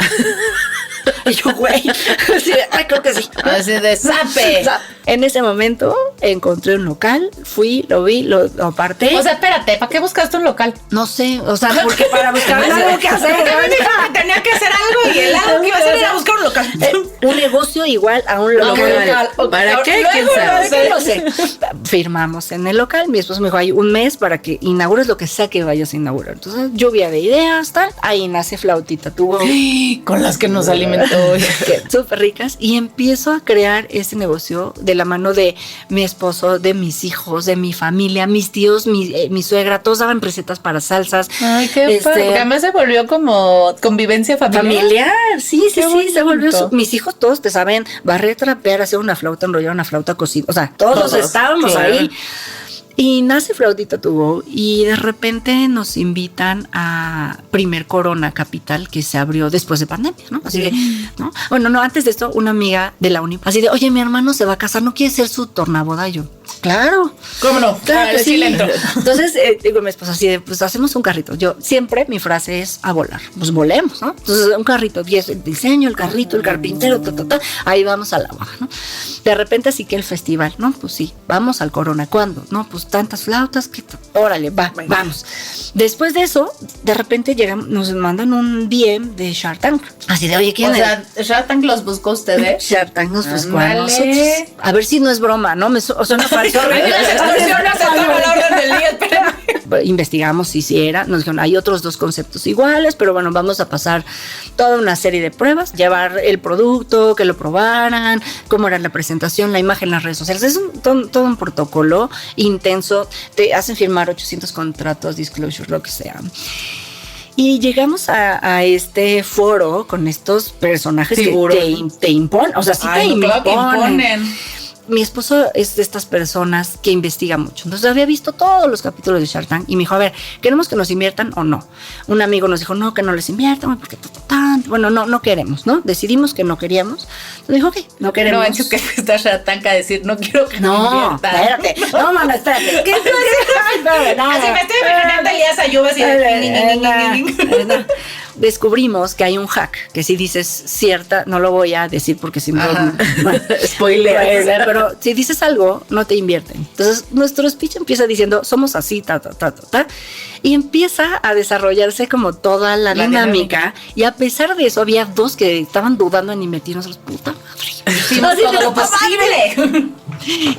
Y yo, güey, sí, creo que sí. Así de zape. En ese momento encontré un local, fui, lo vi, lo aparté. O sea, espérate, ¿para qué buscaste un local? No sé, o sea, porque para buscar algo que hacer. Tenía que hacer algo y el algo que iba a hacer era buscar un local. Un negocio igual a un local. ¿Para qué? ¿Quién sabe? No sé. Firmamos en el local, mi esposo me dijo, hay un mes para que inaugures lo que sea que vayas a inaugurar. Entonces, lluvia de ideas, tal. Ahí nace Flautita Tuvo. Con las que nos alimentó. Súper ricas. Y empiezo a crear este negocio de la mano de mi esposo, de mis hijos, de mi familia, mis tíos, mi suegra. Todos daban recetas para salsas. Ay, qué padre. Porque además se volvió como convivencia familiar. Sí, se volvió. Mis hijos todos te saben barrer, trapear, hacer una flauta, enrollar una flauta cocida. O sea, todos estábamos ahí. Y nace Flautita Tuvo y de repente nos invitan a Primer Corona Capital, que se abrió después de pandemia, ¿no? Así de, ¿no? Bueno, no, antes de esto, una amiga de la uni, así de, oye, mi hermano se va a casar, ¿no quiere ser su tornaboda? Y yo, claro. ¿Cómo no? Claro que sí. Le entro. Entonces, digo a mi esposa así de, pues hacemos un carrito. Yo siempre, mi frase es a volar. Pues volemos, ¿no? Entonces, un carrito, y es el diseño, el carrito, el carpintero, ahí vamos a la baja, ¿no? De repente, así que el festival, ¿no? Pues sí, vamos al Corona. ¿Cuándo? No, pues tantas flautas, que órale, vamos. Después de eso, de repente llegan, nos mandan un DM de Shark Tank. Así de, oye, ¿quién es? O sea, Shark Tank los buscó ustedes. Shark Tank nos buscó a nosotros. A ver si no es broma, ¿no? O sea, no falso. Investigamos si era, nos dijeron, hay otros 2 conceptos iguales, pero bueno, vamos a pasar toda una serie de pruebas, llevar el producto, que lo probaran, cómo era la presentación, la imagen, las redes sociales. Es todo un protocolo intenso, te hacen firmar 800 contratos, disclosure, lo que sea. Y llegamos a este foro con estos personajes que te imponen, o sea, sí te imponen. Mi esposo es de estas personas que investiga mucho. Entonces había visto todos los capítulos de Shark Tank y me dijo, a ver, ¿queremos que nos inviertan o no? Un amigo nos dijo, no, que no les inviertan, porque tanto. Bueno, no queremos, ¿no? Decidimos que no queríamos. Entonces dijo, ok, no queremos. No, hecho que está Shark Tank a decir, no quiero que me inviertan. Espérate. No, mano, espérate. ¿Qué tú haces? Así me estoy imaginando a Elías Ayuba así de... Descubrimos que hay un hack, que si dices cierta, no lo voy a decir porque si no... Bueno, spoiler. Pero si dices algo, no te invierten. Entonces, nuestro speech empieza diciendo, somos así, y empieza a desarrollarse como toda la dinámica. Y a pesar de eso, había 2 que estaban dudando en invertirnos. Puta madre. Hicimos todo lo posible.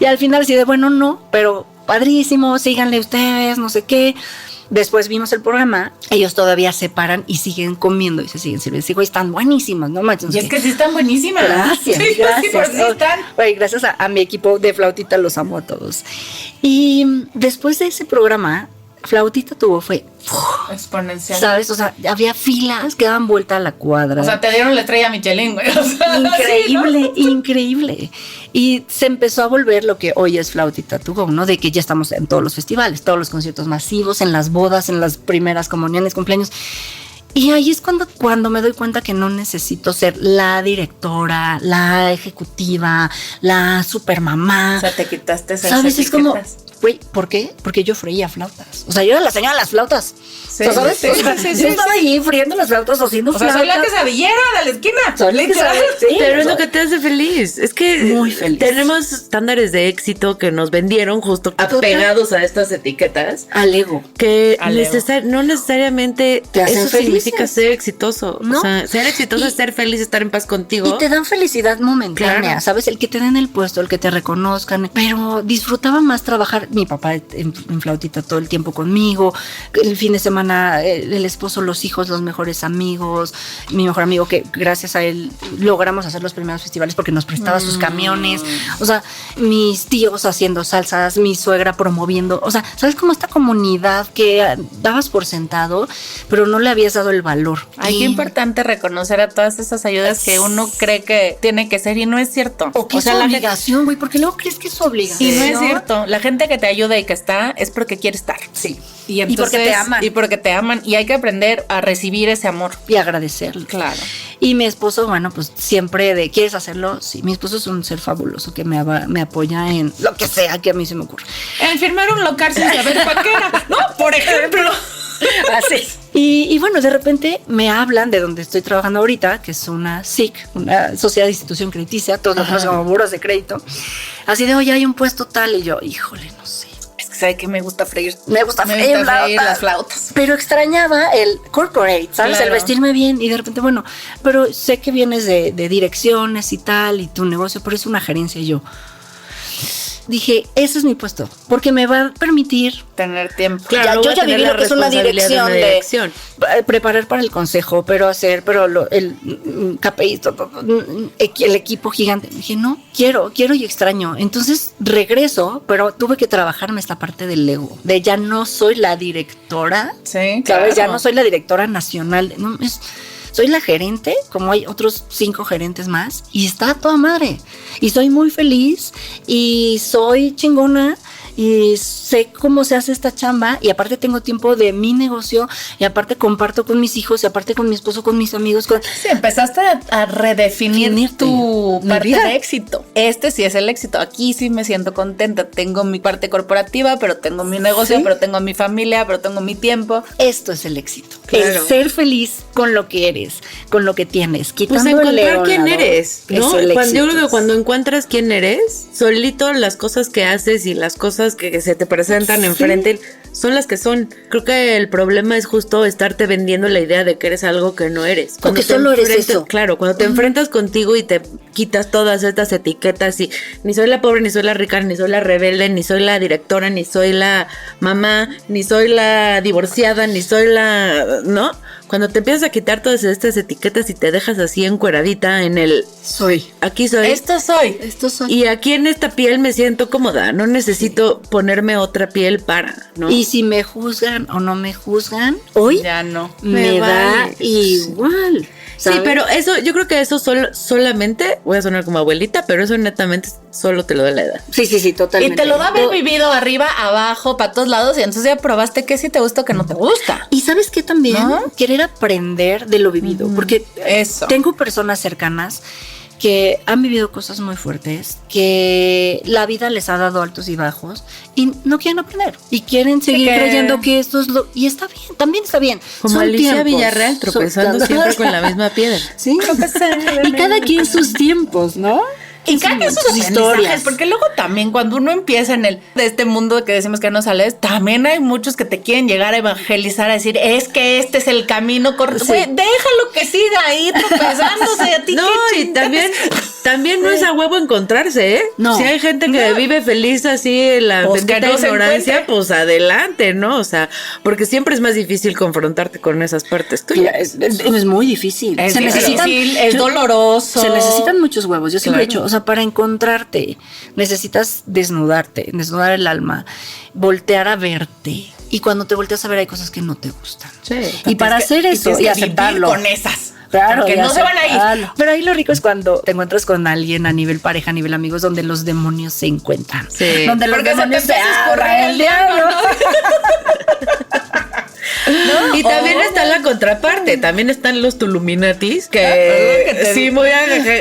Y al final así de, bueno, no, pero padrísimo, síganle ustedes, no sé qué. Después vimos el programa, ellos todavía se paran y siguen comiendo y se siguen sirviendo. Digo, están buenísimas, ¿no manches? Y es que sí están buenísimas. Gracias, sí, gracias. Sí, pero sí están. Oye, gracias a mi equipo de Flautita, los amo a todos. Y después de ese programa, Flautita fue exponencial. ¿Sabes? O sea, había filas que daban vuelta a la cuadra. O sea, te dieron la estrella Michelin, güey. O sea, increíble, sí, ¿no? Increíble. Y se empezó a volver lo que hoy es Flautita to Go, ¿no? De que ya estamos en todos los festivales, todos los conciertos masivos, en las bodas, en las primeras comuniones, cumpleaños. Y ahí es cuando me doy cuenta que no necesito ser la directora, la ejecutiva, la supermamá. O sea, te quitaste esas ¿sabes? etiquetas. Es como, güey, ¿por qué? Porque yo freía flautas. O sea, yo era la señora de las flautas. Sí, ¿sabes? sí, sí, yo estaba allí friendo las flautas, haciendo flautas. O sea, soy la quesadillera de la esquina. Soy la quesadilla, sí. Pero es lo que te hace feliz. Es que muy feliz. Tenemos estándares de éxito que nos vendieron justo apegados a estas etiquetas. Al ego. Que no necesariamente te hacen eso felices. Significa ser exitoso. ¿No? O sea, ser exitoso es ser feliz, estar en paz contigo. Y te dan felicidad momentánea, claro. ¿Sabes? El que te den el puesto, el que te reconozcan. Pero disfrutaba más trabajar. Mi papá en Flautita todo el tiempo conmigo. El fin de semana, el esposo, los hijos, los mejores amigos. Mi mejor amigo, que gracias a él logramos hacer los primeros festivales porque nos prestaba sus camiones. O sea, mis tíos haciendo salsas, mi suegra promoviendo. O sea, ¿sabes cómo esta comunidad que dabas por sentado, pero no le habías dado el valor? Ay, qué importante reconocer a todas esas ayudas que uno cree que tiene que ser y no es cierto. O que es su obligación, güey, porque luego crees que es su obligación. Y no es cierto. La gente que te ayuda y que está es porque quiere estar. Sí. Y porque te aman. Y porque te aman. Y hay que aprender a recibir ese amor. Y agradecerlo. Claro. Y mi esposo, bueno, pues siempre ¿quieres hacerlo? Sí, mi esposo es un ser fabuloso que me apoya en lo que sea que a mí se me ocurra. En firmar un local sin saber para qué era, ¿no? Por ejemplo. Así. Y bueno, de repente me hablan de donde estoy trabajando ahorita, que es una SIC, una sociedad de institución crediticia, todos los como buros de crédito. Así de, oye, hay un puesto tal, y yo, híjole, no sé. Es que sabe que me gusta freír. Me gusta freír las flautas. Pero extrañaba el corporate, ¿sabes? Claro. El vestirme bien y de repente, bueno, pero sé que vienes de direcciones y tal, y tu negocio, pero es una gerencia. Y yo dije, ese es mi puesto, porque me va a permitir tener tiempo. Claro, yo ya viví lo que es una dirección de preparar para el consejo, pero el KPI, el equipo gigante. Dije, no, quiero y extraño. Entonces regreso, pero tuve que trabajarme esta parte del ego, de ya no soy la directora, sí, claro. ¿Sabes? Ya no soy la directora nacional, no, soy la gerente, como hay otros 5 gerentes más, y está a toda madre. Y soy muy feliz, y soy chingona, y sé cómo se hace esta chamba, y aparte tengo tiempo de mi negocio, y aparte comparto con mis hijos, y aparte con mi esposo, con mis amigos. Sí, empezaste a redefinir tu parte de éxito. Este sí es el éxito. Aquí sí me siento contenta. Tengo mi parte corporativa, pero tengo mi negocio, ¿sí? Pero tengo mi familia, pero tengo mi tiempo. Esto es el éxito. Claro. El ser feliz con lo que eres, con lo que tienes, quitando pues encontrar quién leonado, eres, ¿no? Yo creo que cuando encuentras quién eres, solito las cosas que haces y las cosas que se te presentan enfrente son las que son. Creo que el problema es justo estarte vendiendo la idea de que eres algo que no eres. Porque solo eres eso. Claro, cuando te enfrentas contigo y te quitas todas estas etiquetas y ni soy la pobre, ni soy la rica, ni soy la rebelde, ni soy la directora, ni soy la mamá, ni soy la divorciada, ni soy la... ¿no? Cuando te empiezas a quitar todas estas etiquetas y te dejas así encueradita en el... Aquí soy. Esto soy. Y aquí en esta piel me siento cómoda. No necesito ponerme otra piel para, ¿no? Y si me juzgan o no me juzgan, hoy ya no. Me da igual. ¿Sabes? Sí, pero eso, yo creo que eso solamente, voy a sonar como abuelita, pero eso netamente solo te lo da la edad. Sí, totalmente. Y te lo da haber vivido arriba, abajo, para todos lados, y entonces ya probaste qué sí te gusta o qué no te gusta. Y ¿sabes qué también? ¿No? Querer aprender de lo vivido, porque tengo personas cercanas que han vivido cosas muy fuertes, que la vida les ha dado altos y bajos y no quieren aprender y quieren seguir creyendo que esto es lo... Y está bien, también está bien. Como son Alicia tiempos, Villarreal tropezando siempre con la misma piedra. Sí, y cada quien sus tiempos, ¿no? Y cada quien sus historias. Porque luego también cuando uno empieza en de este mundo que decimos que no sales, también hay muchos que te quieren llegar a evangelizar, a decir, es que este es el camino correcto. Sí. Déjalo que siga ahí tropezándose a ti. No, y también no es a huevo encontrarse, ¿eh? No. Si hay gente que vive feliz así en la Pues bendita que no se ignorancia, encuentre. pues adelante, ¿no? O sea, porque siempre es más difícil confrontarte con esas partes tuyas. Es muy difícil. Es Se necesitan, difícil, es doloroso. Se necesitan muchos huevos. Yo siempre he Claro. dicho, o sea, para encontrarte necesitas desnudarte, desnudar el alma, voltear a verte. Y cuando te volteas a ver hay cosas que no te gustan. Sí. Y para hacer eso tienes y que aceptarlo. vivir con esas. Claro, Porque y no se van a ir. aceptarlo. Pero ahí lo rico es cuando te encuentras con alguien a nivel pareja, a nivel amigos, donde los demonios se encuentran. Sí. Donde los Porque se te demonios empieza a escurrir abran el diablo, Y también está la contraparte, también están los Tuluminatis que sí muy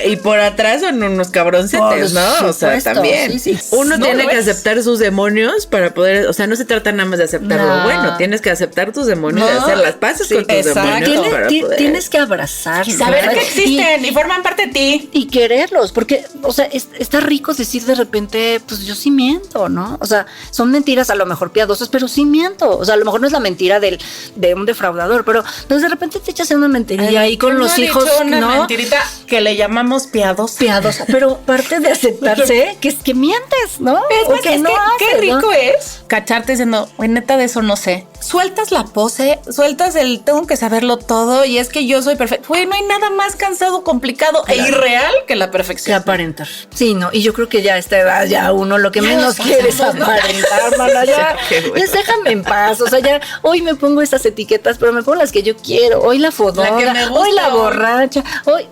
y por atrás son unos cabroncetes, Por ¿no? O sea, supuesto, también. sí. Uno No tiene lo que es. aceptar sus demonios para poder, o sea, no se trata nada más de aceptar lo No. bueno, tienes que aceptar tus demonios y No, hacer las paces con tus exacto. demonios para poder. Tienes que abrazarlos. Saber ¿sabes? que existen y forman parte de ti. Y quererlos, porque, o sea, está rico decir de repente, pues yo sí miento, ¿no? O sea, son mentiras a lo mejor piadosas, pero sí miento. O sea, a lo mejor no es la mentira de un defraudador, pero pues de repente te echas una mentirilla ahí con ¿Quién los no ha hijos, dicho una ¿no? mentirita que le llamamos piadosa. Piadosa, pero parte de aceptarse que es que mientes, ¿no? Es O más, que es no que haces, qué ¿no? rico es cacharte diciendo, güey, neta de eso no sé. Sueltas la pose, sueltas el tengo que saberlo todo y es que yo soy perfecto. Güey, no hay nada más cansado, complicado e irreal que la Que perfección. aparentar. Sí, no, y yo creo que ya a esta edad ya uno lo que Ya menos nos quiere es pasamos, ¿no? aparentar, mana, ya, ya déjame en paz, o sea, ya hoy me pongo estas etiquetas, pero me pongo las que yo quiero, hoy la fodonga, La que me gusta, hoy la hoy. borracha, hoy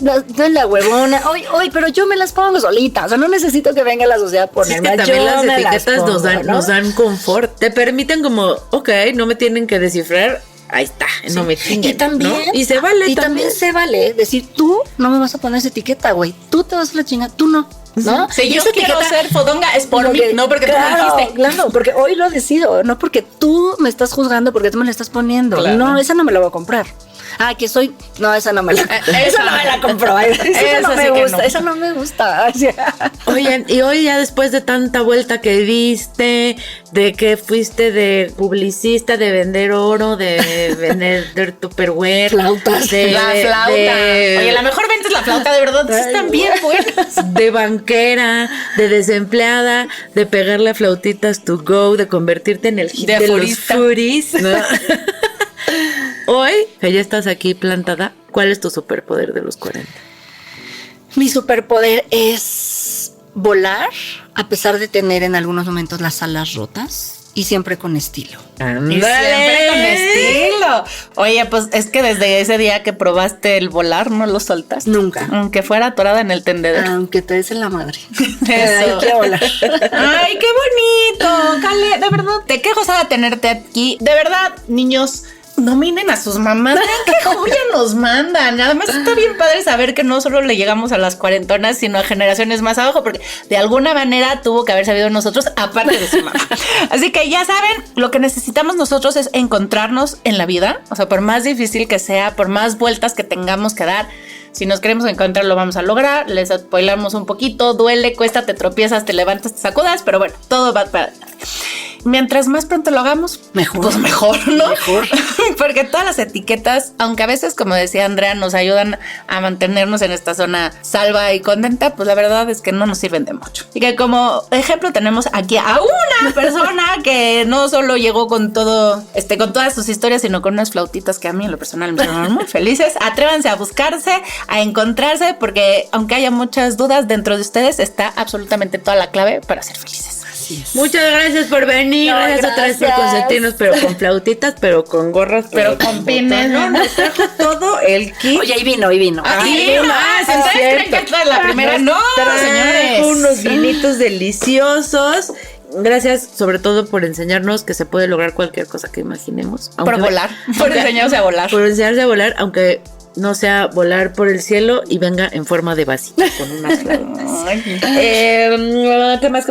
la huevona, hoy, pero yo me las pongo solita, o sea, no necesito que venga la sociedad a Sí, es ponerme, que también yo las me etiquetas pongo, nos ¿no? dan confort. Te permiten como, ok, no me tienen que descifrar, ahí está, no me chinguen, Y también, ¿no? Y se vale y también se vale decir, tú no me vas a poner esa etiqueta, güey, tú te vas a la chingada, tú no. ¿No? Si Y yo esa quiero etiqueta- ser fodonga es por mí, Porque- no porque claro, tú me dijiste. Claro, porque hoy lo decido, no porque tú me estás juzgando, porque tú me la estás poniendo. Claro. No, esa no me la voy a comprar. Ah, que soy. No, esa no me la. Esa no me la compro. Esa no Esa me sí que gusta. no. Esa no me gusta. O sea, Oigan, y hoy ya después de tanta vuelta que diste, de que fuiste de publicista, de vender oro, de vender Tupperware, Flautas. La flauta. Oye, la mejor venta es la flauta, de verdad. Sí están bien buenas. de banquera, de desempleada, de pegarle flautitas to go, de convertirte en el hit De de los afurista. furis, ¿no? Hoy, que ya estás aquí plantada, ¿cuál es tu superpoder de los 40? mi superpoder es volar, a pesar de tener en algunos momentos las alas rotas y siempre con estilo. Y siempre con estilo. Oye, pues es que desde ese día que probaste el volar, no lo soltaste. Nunca. Aunque fuera atorada en el tendedero. Aunque te des en la madre. Eso. Yo quiero volar. Ay, qué bonito, Cale, de verdad. De qué gozada tenerte aquí. De verdad, niños, nominen a sus mamás. Vean qué joya nos mandan. Además está bien padre saber que no solo le llegamos a las cuarentonas, sino a generaciones más abajo, porque de alguna manera tuvo que haber sabido nosotros, aparte de su mamá. Así que ya saben, lo que necesitamos nosotros es encontrarnos en la vida. O sea, por más difícil que sea, por más vueltas que tengamos que dar, si nos queremos encontrar, lo vamos a lograr. Les spoilamos un poquito, duele, cuesta, te tropiezas, te levantas, te sacudas, pero bueno, todo va para adelante. Mientras más pronto lo hagamos, Mejor. pues mejor, ¿no? Mejor. Porque todas las etiquetas, aunque a veces, como decía Andrea, nos ayudan a mantenernos en esta zona salva y contenta, pues la verdad es que no nos sirven de mucho. Y que como ejemplo tenemos aquí a una persona que no solo llegó con todo, con todas sus historias, sino con unas flautitas que a mí en lo personal me hicieron muy felices. Atrévanse a buscarse, a encontrarse, porque aunque haya muchas dudas dentro de ustedes, está absolutamente toda la clave para ser felices. Así es. Muchas gracias por venir, No, gracias otra vez por gracias. consentirnos, pero con flautitas, pero con gorras, Pero con pines, no, nos trajo todo el kit. Oye, ahí vino. Aquí Ay, más, sí, ¿ustedes es creen cierto. que esta es la primera? No, Trajo señores. unos vinitos deliciosos. Gracias sobre todo por enseñarnos que se puede lograr cualquier cosa que imaginemos. Por volar, por enseñarse a volar. Por enseñarse a volar, aunque no sea volar por el cielo y venga en forma de vasito con unas flautas. ¿Qué más?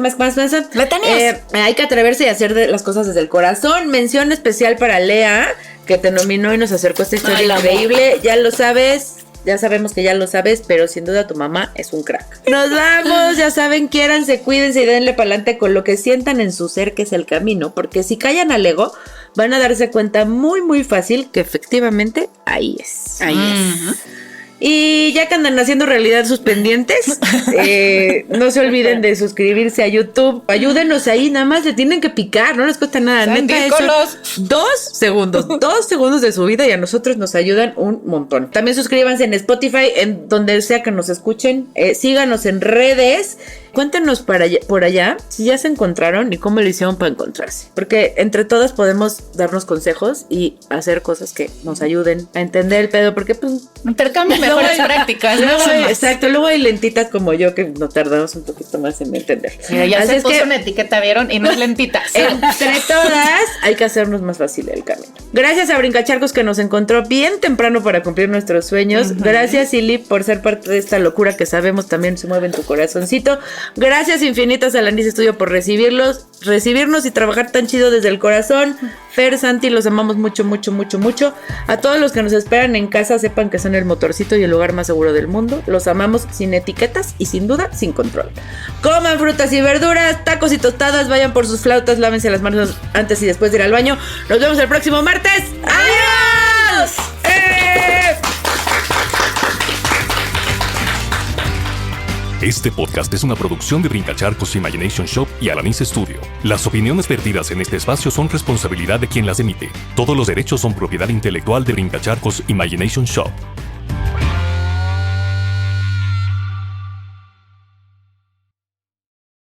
Letanías. Hay que atreverse y hacer las cosas desde el corazón. Mención especial para Lea, que te nominó y nos acercó esta historia Ay, la amo. increíble. Ya lo sabes. Ya sabemos que ya lo sabes, pero sin duda tu mamá es un crack. Nos vamos, ya saben, quiéranse, cuídense y denle para adelante con lo que sientan en su ser, que es el camino. Porque si callan al ego, van a darse cuenta muy, muy fácil que efectivamente ahí es. Ahí es. Y Sí, ya que andan haciendo realidad sus pendientes, no se olviden de suscribirse a YouTube. Ayúdenos ahí, nada más le tienen que picar, no les cuesta nada. Neta, eso, 2 segundos de su vida y a nosotros nos ayudan un montón. También suscríbanse en Spotify, en donde sea que nos escuchen. Síganos en redes. Cuéntenos por allá si ya se encontraron y cómo lo hicieron para encontrarse. Porque entre todas podemos darnos consejos y hacer cosas que nos ayuden a entender el pedo. Porque pues intercambio mejores prácticas. Exacto, luego hay lentitas como yo que nos tardamos un poquito más en entender. Mira, ya se puso una etiqueta, ¿vieron? Y no es lentitas. Entre todas hay que hacernos más fácil el camino. Gracias a Brincacharcos que nos encontró bien temprano para cumplir nuestros sueños. Gracias, Silly, por ser parte de esta locura que sabemos también se mueve en tu corazoncito. Gracias infinitas a la Nice Studio por recibirnos y trabajar tan chido desde el corazón. Fer, Santi, los amamos mucho, mucho, mucho, mucho. A todos los que nos esperan en casa, sepan que son el motorcito y el lugar más seguro del mundo. Los amamos sin etiquetas y sin duda, sin control. Coman frutas y verduras, tacos y tostadas, vayan por sus flautas, lávense las manos antes y después de ir al baño. Nos vemos el próximo martes. ¡Adiós! Este podcast es una producción de Brincacharcos Imagination Shop y Alanis Studio. Las opiniones vertidas en este espacio son responsabilidad de quien las emite. Todos los derechos son propiedad intelectual de Brincacharcos Imagination Shop.